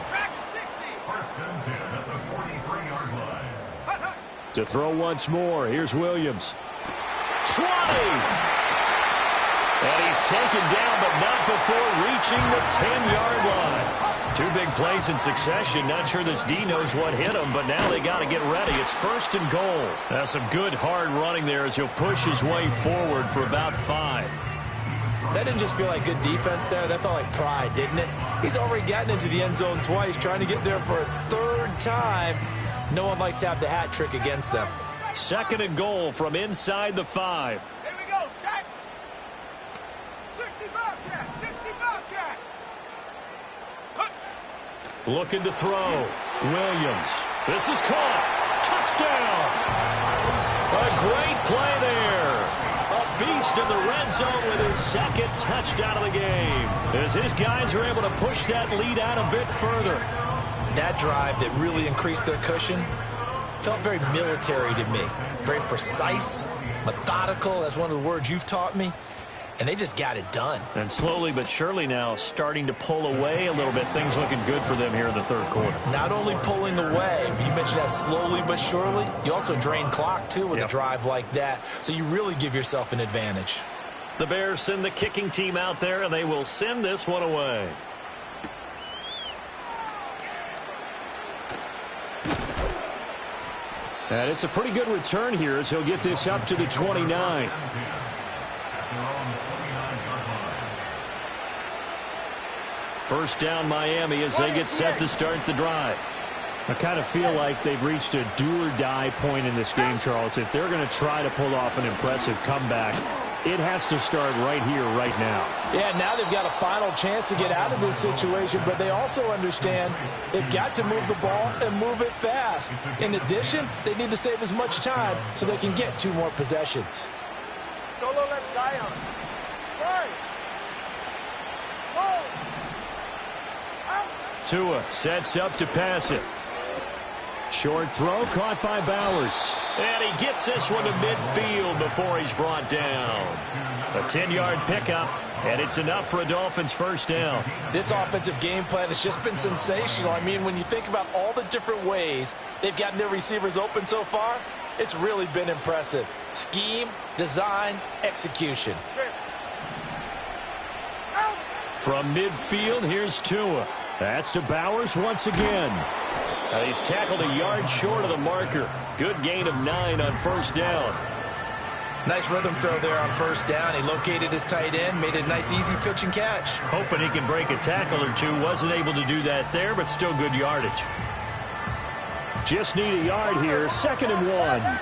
Track at 60. First and 10 at the 43-yard line. Hut, hut. To throw once more, here's Williams. 20! And he's taken down, but not before reaching the 10-yard line. 2 big plays in succession. Not sure this D knows what hit him, but now they got to get ready. It's 1st and goal. That's some good hard running there as he'll push his way forward for about 5. That didn't just feel like good defense there. That felt like pride, didn't it? He's already gotten into the end zone twice, trying to get there for a 3rd time. No one likes to have the hat trick against them. 2nd and goal from inside the 5. Here we go, Shaq. 60 Bobcat. 60 Bobcat. Hut. Looking to throw. Williams. This is caught. Touchdown. A great play there. A beast in the red zone with his 2nd touchdown of the game. As his guys are able to push that lead out a bit further. That drive that really increased their cushion felt very military to me. Very precise, methodical. That's one of the words you've taught me. And they just got it done. And slowly but surely now starting to pull away a little bit. Things looking good for them here in the 3rd quarter. Not only pulling away, but you mentioned that slowly but surely. You also drain clock, too, with a drive like that. So you really give yourself an advantage. The Bears send the kicking team out there, and they will send this one away. And it's a pretty good return here as he'll get this up to the 29. First down Miami as they get set to start the drive. I kind of feel like they've reached a do-or-die point in this game, Charles. If they're going to try to pull off an impressive comeback, it has to start right here, right now. Yeah, now they've got a final chance to get out of this situation, but they also understand they've got to move the ball and move it fast. In addition, they need to save as much time so they can get 2 more possessions. Solo left Zion. Right. Hold. Out. Tua sets up to pass it. Short throw caught by Bowers. And he gets this one to midfield before he's brought down. A 10-yard pickup, and it's enough for a Dolphins first down. This offensive game plan has just been sensational. I mean, when you think about all the different ways they've gotten their receivers open so far, it's really been impressive. Scheme, design, execution. From midfield, here's Tua. That's to Bowers once again. He's tackled a yard short of the marker. Good gain of 9 on first down. Nice rhythm throw there on first down. He located his tight end, made a nice easy pitch and catch. Hoping he can break a tackle or two. Wasn't able to do that there, but still good yardage. Just need a yard here. 2nd and 1. Ready.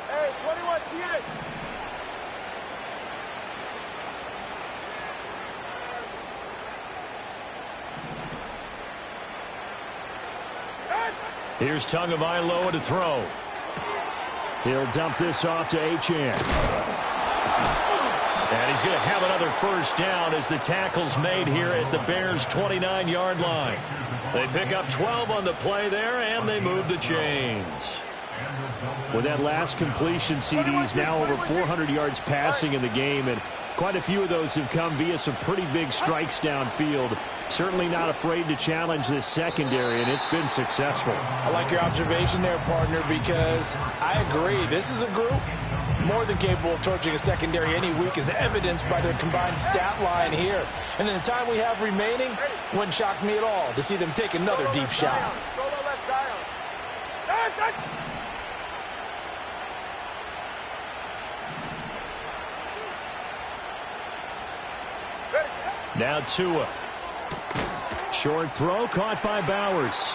Hey, 21 T8. Here's Tagovailoa to throw. He'll dump this off to Achane. And he's going to have another first down as the tackle's made here at the Bears' 29-yard line. They pick up 12 on the play there, and they move the chains. With that last completion, CD's now over 400 yards passing in the game, and Quite a few of those have come via some pretty big strikes downfield. Certainly not afraid to challenge this secondary, and it's been successful. I like your observation there, partner, because I agree. This is a group more than capable of torching a secondary any week, as evidenced by their combined stat line here. And in the time we have remaining, wouldn't shock me at all to see them take another deep shot. Now Tua. Short throw caught by Bowers.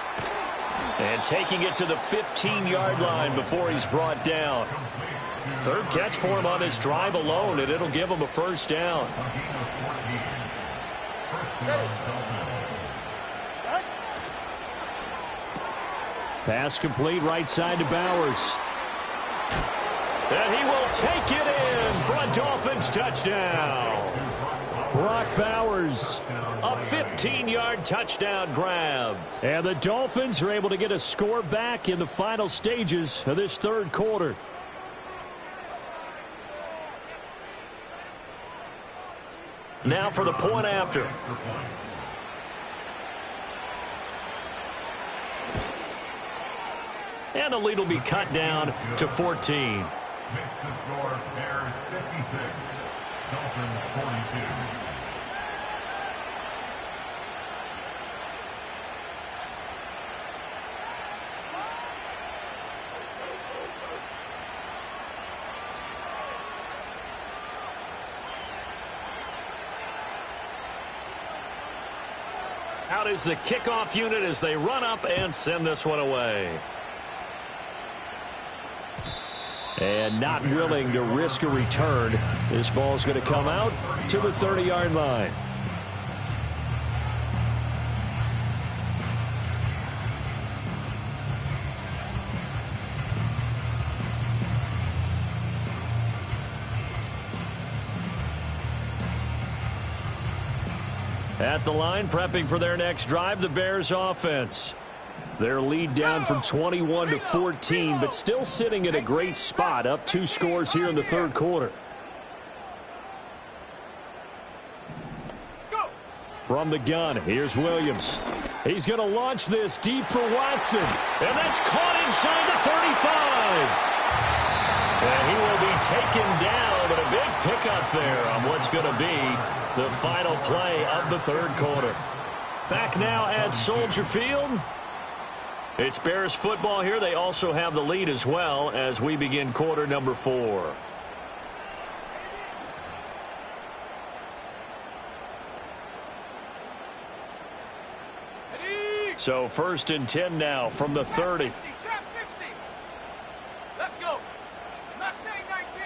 And taking it to the 15-yard line before he's brought down. Third catch for him on this drive alone, and it'll give him a first down. Pass complete right side to Bowers. And he will take it in for a Dolphins touchdown. Brock Bowers. A 15-yard touchdown grab. And the Dolphins are able to get a score back in the final stages of this third quarter. Now for the point after. And the lead will be cut down to 14. Makes the score Bears 56, Dolphins 42. Out is the kickoff unit as they run up and send this one away. And not willing to risk a return. This ball's going to come out to the 30-yard line. At the line, prepping for their next drive, the Bears offense. Their lead down from 21 to 14, but still sitting in a great spot, up 2 scores here in the third quarter. From the gun, here's Williams. He's going to launch this deep for Watson. And that's caught inside the 35. And he will be taken down, but a big pickup there on what's going to be the final play of the third quarter. Back now at Soldier Field. It's Bears football here. They also have the lead as well as we begin quarter number 4. So 1st and 10 now from the 30. Let's go. Mustang 19.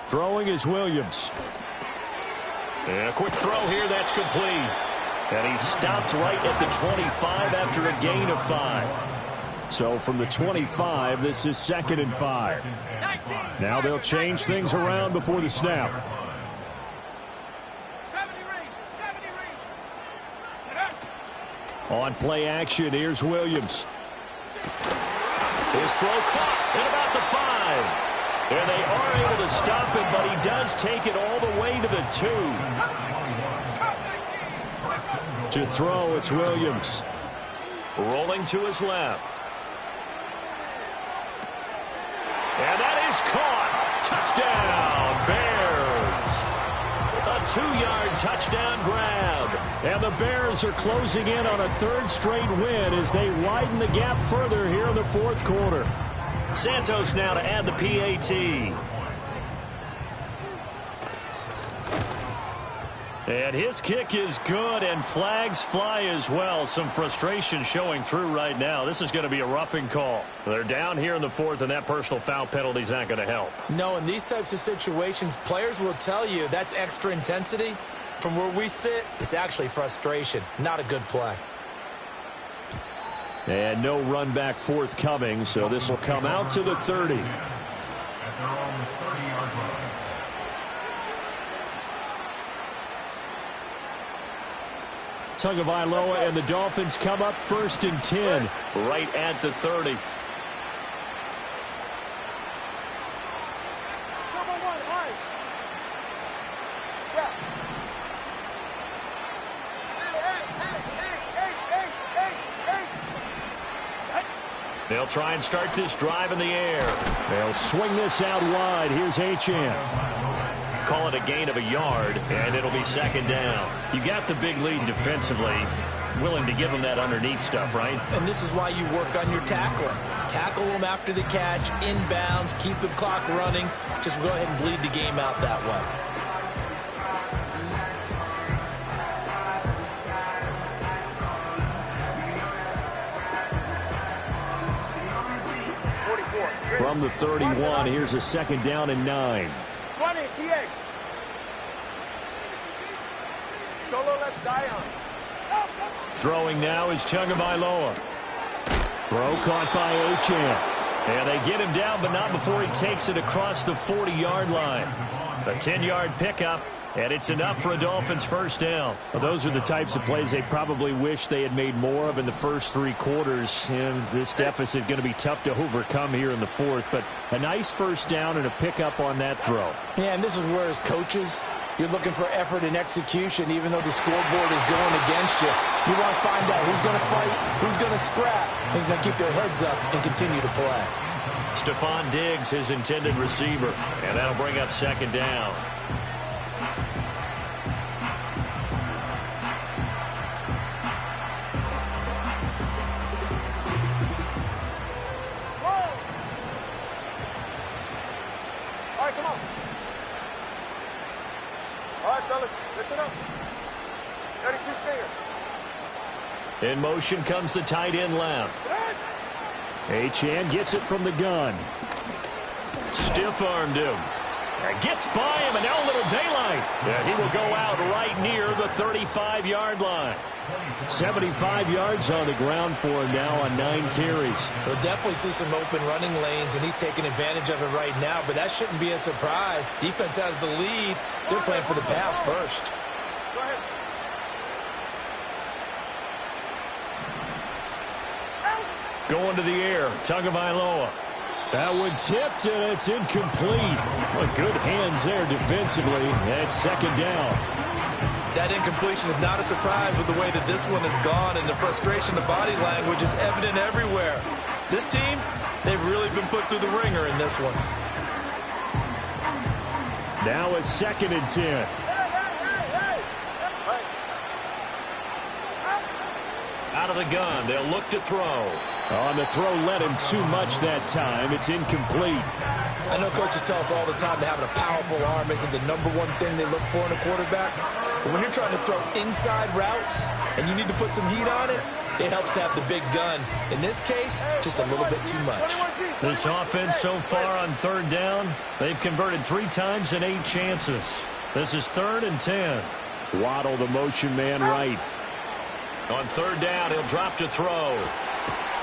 Throwing is Williams. And a quick throw here, that's complete. And he stopped right at the 25 after a gain of 5. So from the 25, this is 2nd and 5. Now they'll change things around before the snap. 70 range. On play action, here's Williams. His throw caught at about the 5. And they are able to stop him, but he does take it all the way to the 2. To throw, it's Williams. Rolling to his left. And that is caught. Touchdown, Bears. A 2-yard touchdown grab. And the Bears are closing in on a 3rd straight win as they widen the gap further here in the 4th quarter. Santos now to add the PAT. And his kick is good, and flags fly as well. Some frustration showing through right now. This is going to be a roughing call. They're down here in the 4th, and that personal foul penalty is not going to help. No, in these types of situations, players will tell you that's extra intensity. From where we sit, it's actually frustration. Not a good play. And no run back forthcoming, so this will come out to the 30. At their own 30-yard line. Tagovailoa and the Dolphins come up 1st and 10. Right at the 30. They'll try and start this drive in the air. They'll swing this out wide. Here's Achane. Call it a gain of a yard, and it'll be second down. You got the big lead defensively. Willing to give them that underneath stuff, right? And this is why you work on your tackling. Tackle them after the catch, inbounds, keep the clock running. Just go ahead and bleed the game out that way. From the 31, here's a second down and 9. 20, TX. Solo left Zion. Throwing now is Tagovailoa. Throw caught by Achane. And they get him down, but not before he takes it across the 40-yard line. A 10-yard pickup, and it's enough for a Dolphins first down. Well, those are the types of plays they probably wish they had made more of in the first 3 quarters. And this deficit going to be tough to overcome here in the fourth. But a nice first down and a pickup on that throw. Yeah, and this is where as coaches, you're looking for effort and execution, even though the scoreboard is going against you. You want to find out who's going to fight, who's going to scrap, who's going to keep their heads up and continue to play. Stephon Diggs, his intended receiver, and that'll bring up second down. All right, come on. All right, fellas, listen up. 32 stinger. In motion comes the tight end left. Achane gets it from the gun. Stiff-armed him. And gets by him, and now a little daylight. And he will go out right near the 35-yard line. 75 yards on the ground for him now on 9 carries. We'll definitely see some open running lanes, and he's taking advantage of it right now, but that shouldn't be a surprise. Defense has the lead. They're playing for the pass first. Go ahead. Going to the air, Tagovailoa. That one tipped, and it's incomplete. Well, good hands there defensively. That's second down. That incompletion is not a surprise with the way that this one has gone, and the frustration, the body language is evident everywhere. This team, they've really been put through the ringer in this one. Now a second and 10. Out of the gun, they'll look to throw. On the throw, led him too much that time. It's incomplete. I know coaches tell us all the time that having a powerful arm isn't the #1 thing they look for in a quarterback. But when you're trying to throw inside routes and you need to put some heat on it, it helps to have the big gun. In this case, just a little bit too much. This offense so far on third down, they've converted 3 times in 8 chances. This is 3rd and 10. Waddle, the motion man, right. On third down, he'll drop to throw.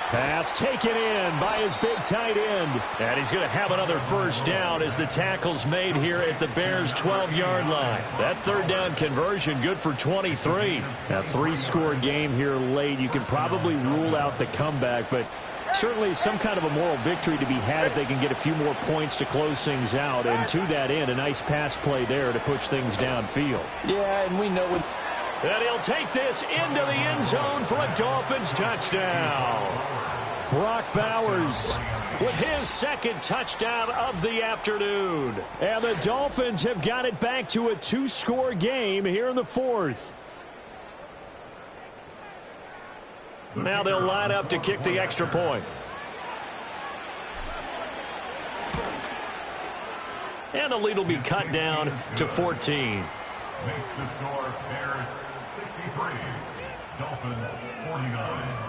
Pass taken in by his big tight end. And he's going to have another first down as the tackle's made here at the Bears' 12-yard line. That third down conversion good for 23. A 3-score game here late. You can probably rule out the comeback, but certainly some kind of a moral victory to be had if they can get a few more points to close things out. And to that end, a nice pass play there to push things downfield. Yeah, and we know when... And he'll take this into the end zone for a Dolphins touchdown. Brock Bowers with his second touchdown of the afternoon. And the Dolphins have got it back to a 2-score game here in the fourth. Now they'll line up to kick the extra point. And the lead will be cut down to 14. Makes the score Bears 63, Dolphins 49.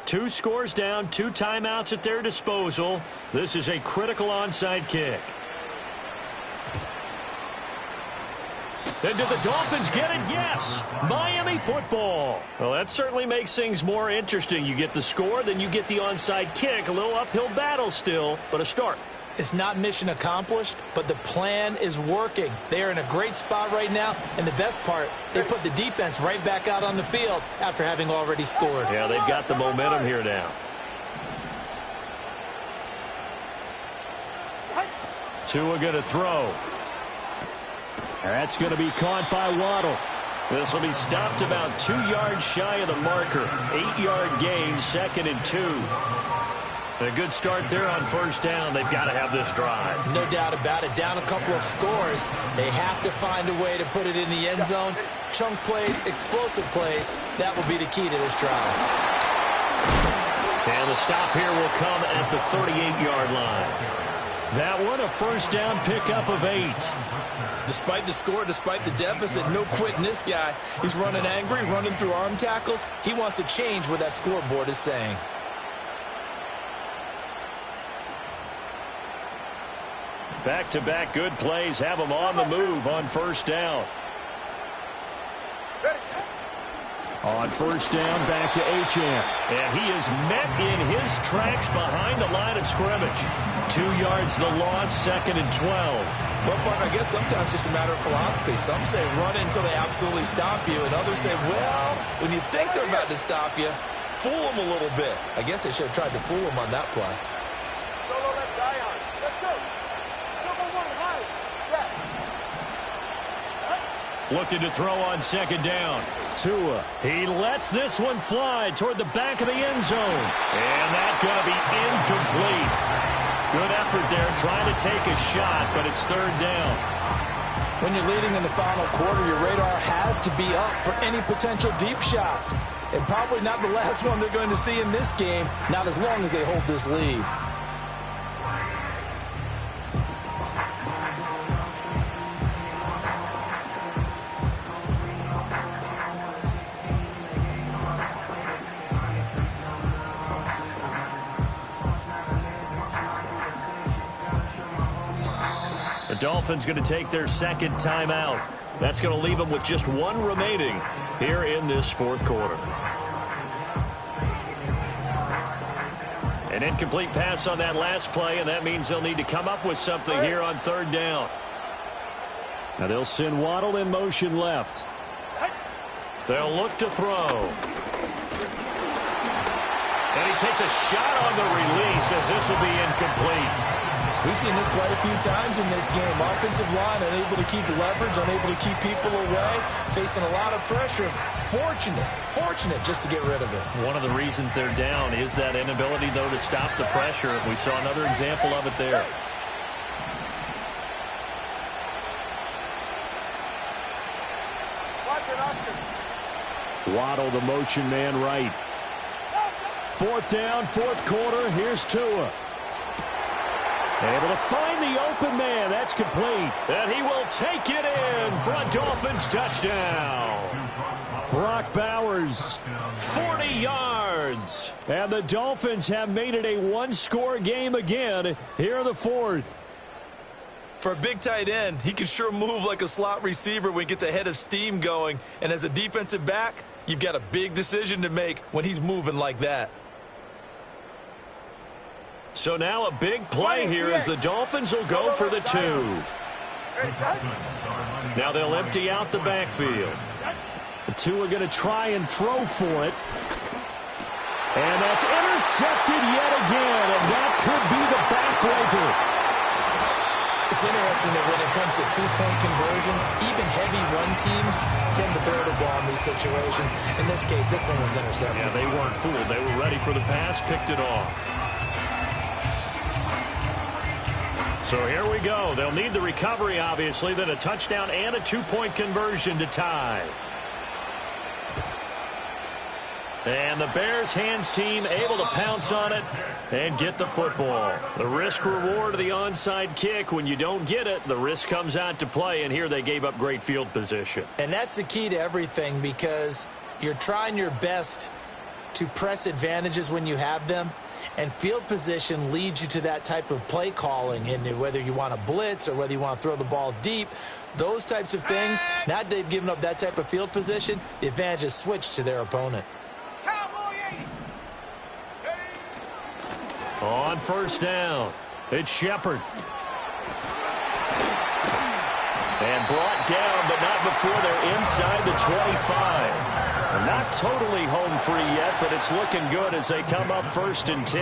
Two scores down, 2 timeouts at their disposal. This is a critical onside kick. And did the Dolphins get it? Yes. Miami football. Well, that certainly makes things more interesting. You get the score, then you get the onside kick. A little uphill battle still, but a start. It's not mission accomplished, but the plan is working. They are in a great spot right now, and the best part, they put the defense right back out on the field after having already scored. Yeah, they've got the momentum here now. Tua going to throw. That's going to be caught by Waddle. This will be stopped about 2 yards shy of the marker. 8-yard gain, 2nd and 2. A good start there on first down. They've got to have this drive. No doubt about it. Down a couple of scores. They have to find a way to put it in the end zone. Chunk plays, explosive plays. That will be the key to this drive. And the stop here will come at the 38-yard line. That one, a first down pickup of 8. Despite the score, despite the deficit, no quitting this guy. He's running angry, running through arm tackles. He wants to change what that scoreboard is saying. Back-to-back good plays have him on the move on first down. On first down, back to Achane. And he is met in his tracks behind the line of scrimmage. 2 yards the loss, 2nd and 12. Well, partner, I guess sometimes it's just a matter of philosophy. Some say run until they absolutely stop you, and others say, well, when you think they're about to stop you, fool them a little bit. I guess they should have tried to fool them on that play. Solo, let's Zion. Let's go. Double one, high. Looking to throw on 2nd down. Tua. He lets this one fly toward the back of the end zone. And that's going to be incomplete. Good effort there trying to take a shot, but it's 3rd down. When you're leading in the final quarter, your radar has to be up for any potential deep shots. And probably not the last one they're going to see in this game, not as long as they hold this lead. The Dolphins going to take their 2nd timeout. That's going to leave them with just 1 remaining here in this 4th quarter. An incomplete pass on that last play, and that means they'll need to come up with something here on 3rd down. Now they'll send Waddle in motion left. They'll look to throw. And he takes a shot on the release as this will be incomplete. We've seen this quite a few times in this game. Offensive line unable to keep leverage, unable to keep people away, facing a lot of pressure. Fortunate just to get rid of it. One of the reasons they're down is that inability, though, to stop the pressure. We saw another example of it there. Waddle, the motion man right. 4th down, 4th quarter. Here's Tua. Able to find the open man. That's complete. And he will take it in for a Dolphins touchdown. Brock Bowers, 40 yards. And the Dolphins have made it a 1-score game again here in the 4th. For a big tight end, he can sure move like a slot receiver when he gets a head of steam going. And as a defensive back, you've got a big decision to make when he's moving like that. So now a big play here as the Dolphins will go for the 2. Now they'll empty out the backfield. The 2 are going to try and throw for it. And that's intercepted yet again, and that could be the backbreaker. It's interesting that when it comes to 2-point conversions, even heavy run teams tend to throw the ball in these situations. In this case, this one was intercepted. Yeah, they weren't fooled. They were ready for the pass, picked it off. So here we go. They'll need the recovery, obviously, then a touchdown and a 2-point conversion to tie. And the Bears hands team able to pounce on it and get the football. The risk reward of the onside kick. When you don't get it, the risk comes out to play, and here they gave up great field position. And that's the key to everything, because you're trying your best to press advantages when you have them. And field position leads you to that type of play calling, and whether you want to blitz or whether you want to throw the ball deep, those types of things. Now that they've given up that type of field position, the advantage is switched to their opponent. On first down, it's Shepard. And brought down, but not before they're inside the 25. Not totally home free yet, but it's looking good as they come up 1st and 10.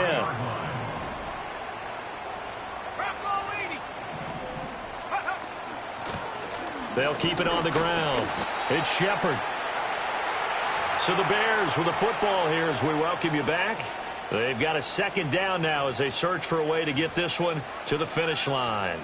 They'll keep it on the ground. It's Shepard. So the Bears with the football here as we welcome you back. They've got a second down now as they search for a way to get this one to the finish line.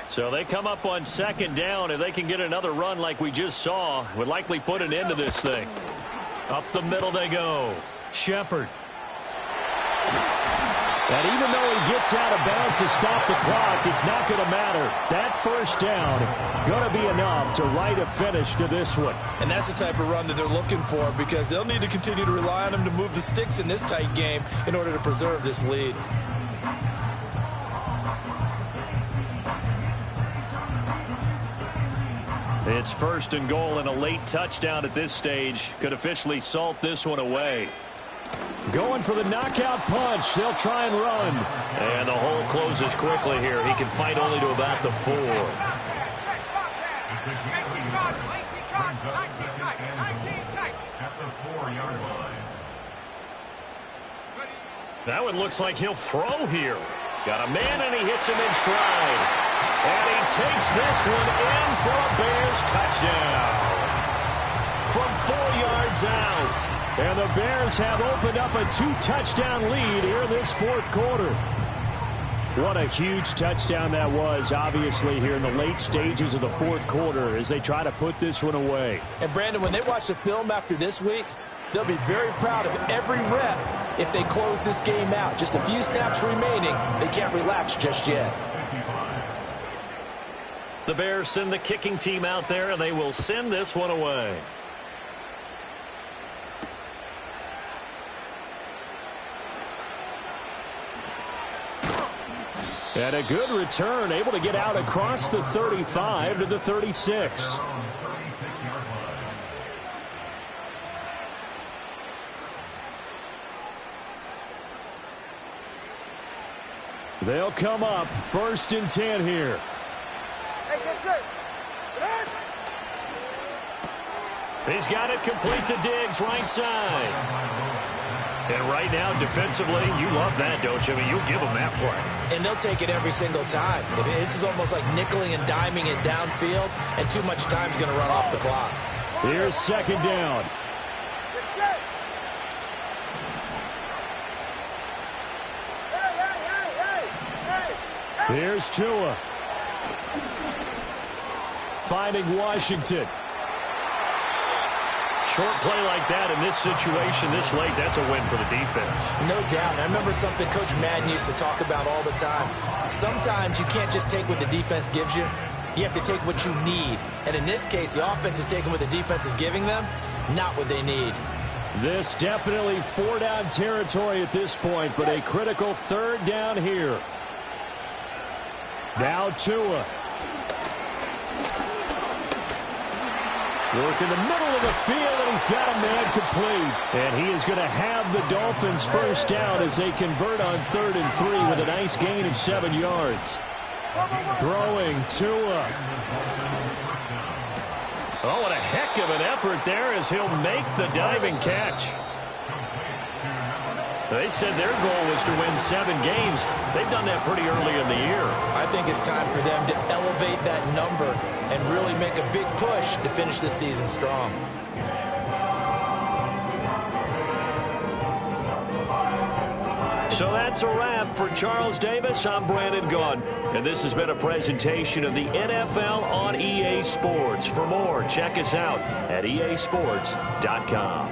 So they come up on second down. If they can get another run like we just saw, would likely put an end to this thing. Up the middle they go. Shepard. And even though he gets out of bounds to stop the clock, it's not going to matter. That first down going to be enough to write a finish to this one. And that's the type of run that they're looking for because they'll need to continue to rely on him to move the sticks in this tight game in order to preserve this lead. It's first and goal, and a late touchdown at this stage could officially salt this one away. Going for the knockout punch. They'll try and run. And the hole closes quickly here. He can fight only to about the 4. That one looks like he'll throw here. Got a man, and he hits him in stride. And he takes this one in for a Bears touchdown. From 4 yards out. And the Bears have opened up a 2-touchdown lead here in this fourth quarter. What a huge touchdown that was, obviously, here in the late stages of the fourth quarter as they try to put this one away. And, Brandon, when they watch the film after this week, they'll be very proud of every rep if they close this game out. Just a few snaps remaining. They can't relax just yet. The Bears send the kicking team out there, and they will send this one away. And a good return, able to get out across the 35 to the 36. They'll come up first and 10 here. He's got it complete to Diggs, right side. And right now, defensively, you love that, don't you? I mean, you'll give them that play. And they'll take it every single time. This is almost like nickeling and diming it downfield, and too much time's going to run off the clock. Here's second down. Here's Tua. Finding Washington. Short play like that in this situation this late, that's a win for the defense. No doubt. I remember something Coach Madden used to talk about all the time. Sometimes you can't just take what the defense gives you. You have to take what you need. And in this case, the offense is taking what the defense is giving them, not what they need. This definitely 4-down territory at this point, but a critical third down here. Now Tua. Work in the middle of the field, and he's got a man complete. And he is going to have the Dolphins first down as they convert on 3rd and 3 with a nice gain of 7 yards. Throwing Tua. Oh, what a heck of an effort there as he'll make the diving catch. They said their goal was to win 7 games. They've done that pretty early in the year. I think it's time for them to elevate that number and really make a big push to finish the season strong. So that's a wrap for Charles Davis. I'm Brandon Gaudin, and this has been a presentation of the NFL on EA Sports. For more, check us out at easports.com.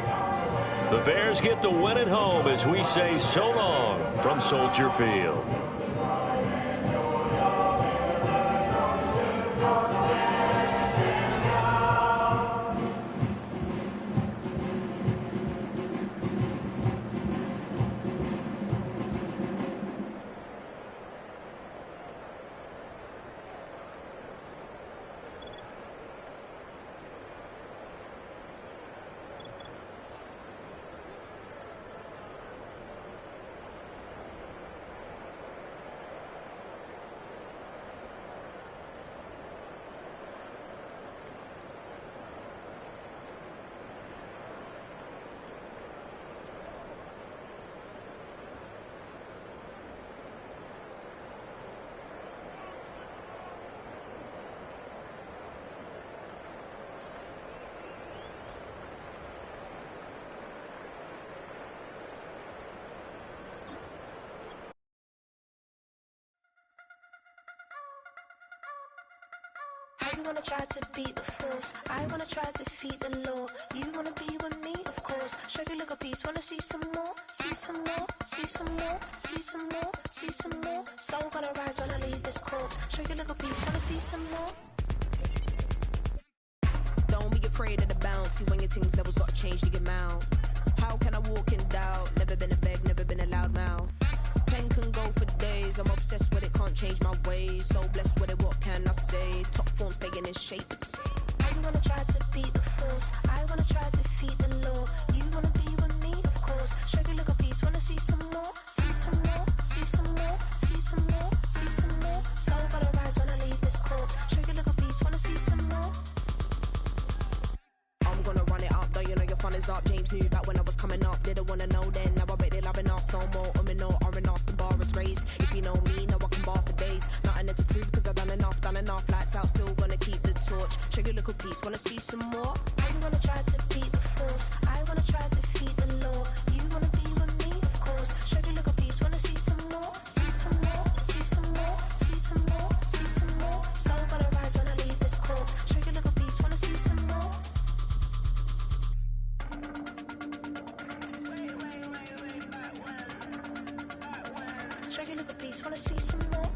The Bears get the win at home as we say so long from Soldier Field. You wanna try to beat the force, I wanna try to defeat the law. You wanna be with me, of course. Show you look a piece, wanna see some more, see some more, see some more, see some more, see some more. Soul gonna rise when I leave this corpse. Show you look a piece, wanna see some more. Don't be afraid of the bounce. See when your things levels gotta change to get mouth. How can I walk in doubt? Never been a beg, never been a loud mouth. Pen can go for days. I'm obsessed with it, can't change my ways. So blessed with it, what can I say? Top form staying in shape. You wanna try to beat the force, I wanna try to defeat the law. You wanna be with me, of course. Show you look a piece, wanna see some more, see some more, see some more, see some more, see some more. Soul gonna rise when I leave this corpse. Show you look a piece, wanna see some more. I'm gonna run it up, though you know your fun is up. James knew back when I was coming up, didn't wanna know then. Now I bet they're loving us no more. No R&R, the bar is raised. If you know me, know I can bar for days. Nothing there to prove, cause I've done enough. Lights out, still gonna keep the torch. Show you look a piece, wanna see some more? You wanna try to beat the force, I wanna try to defeat the law. You wanna be with me, of course. Show you look a piece, wanna see some more, see some more, see some more, see some more, see some more. Soul gonna rise when I leave this corpse. Show you look a piece, wanna see some more. Show you look a piece, wanna see some more.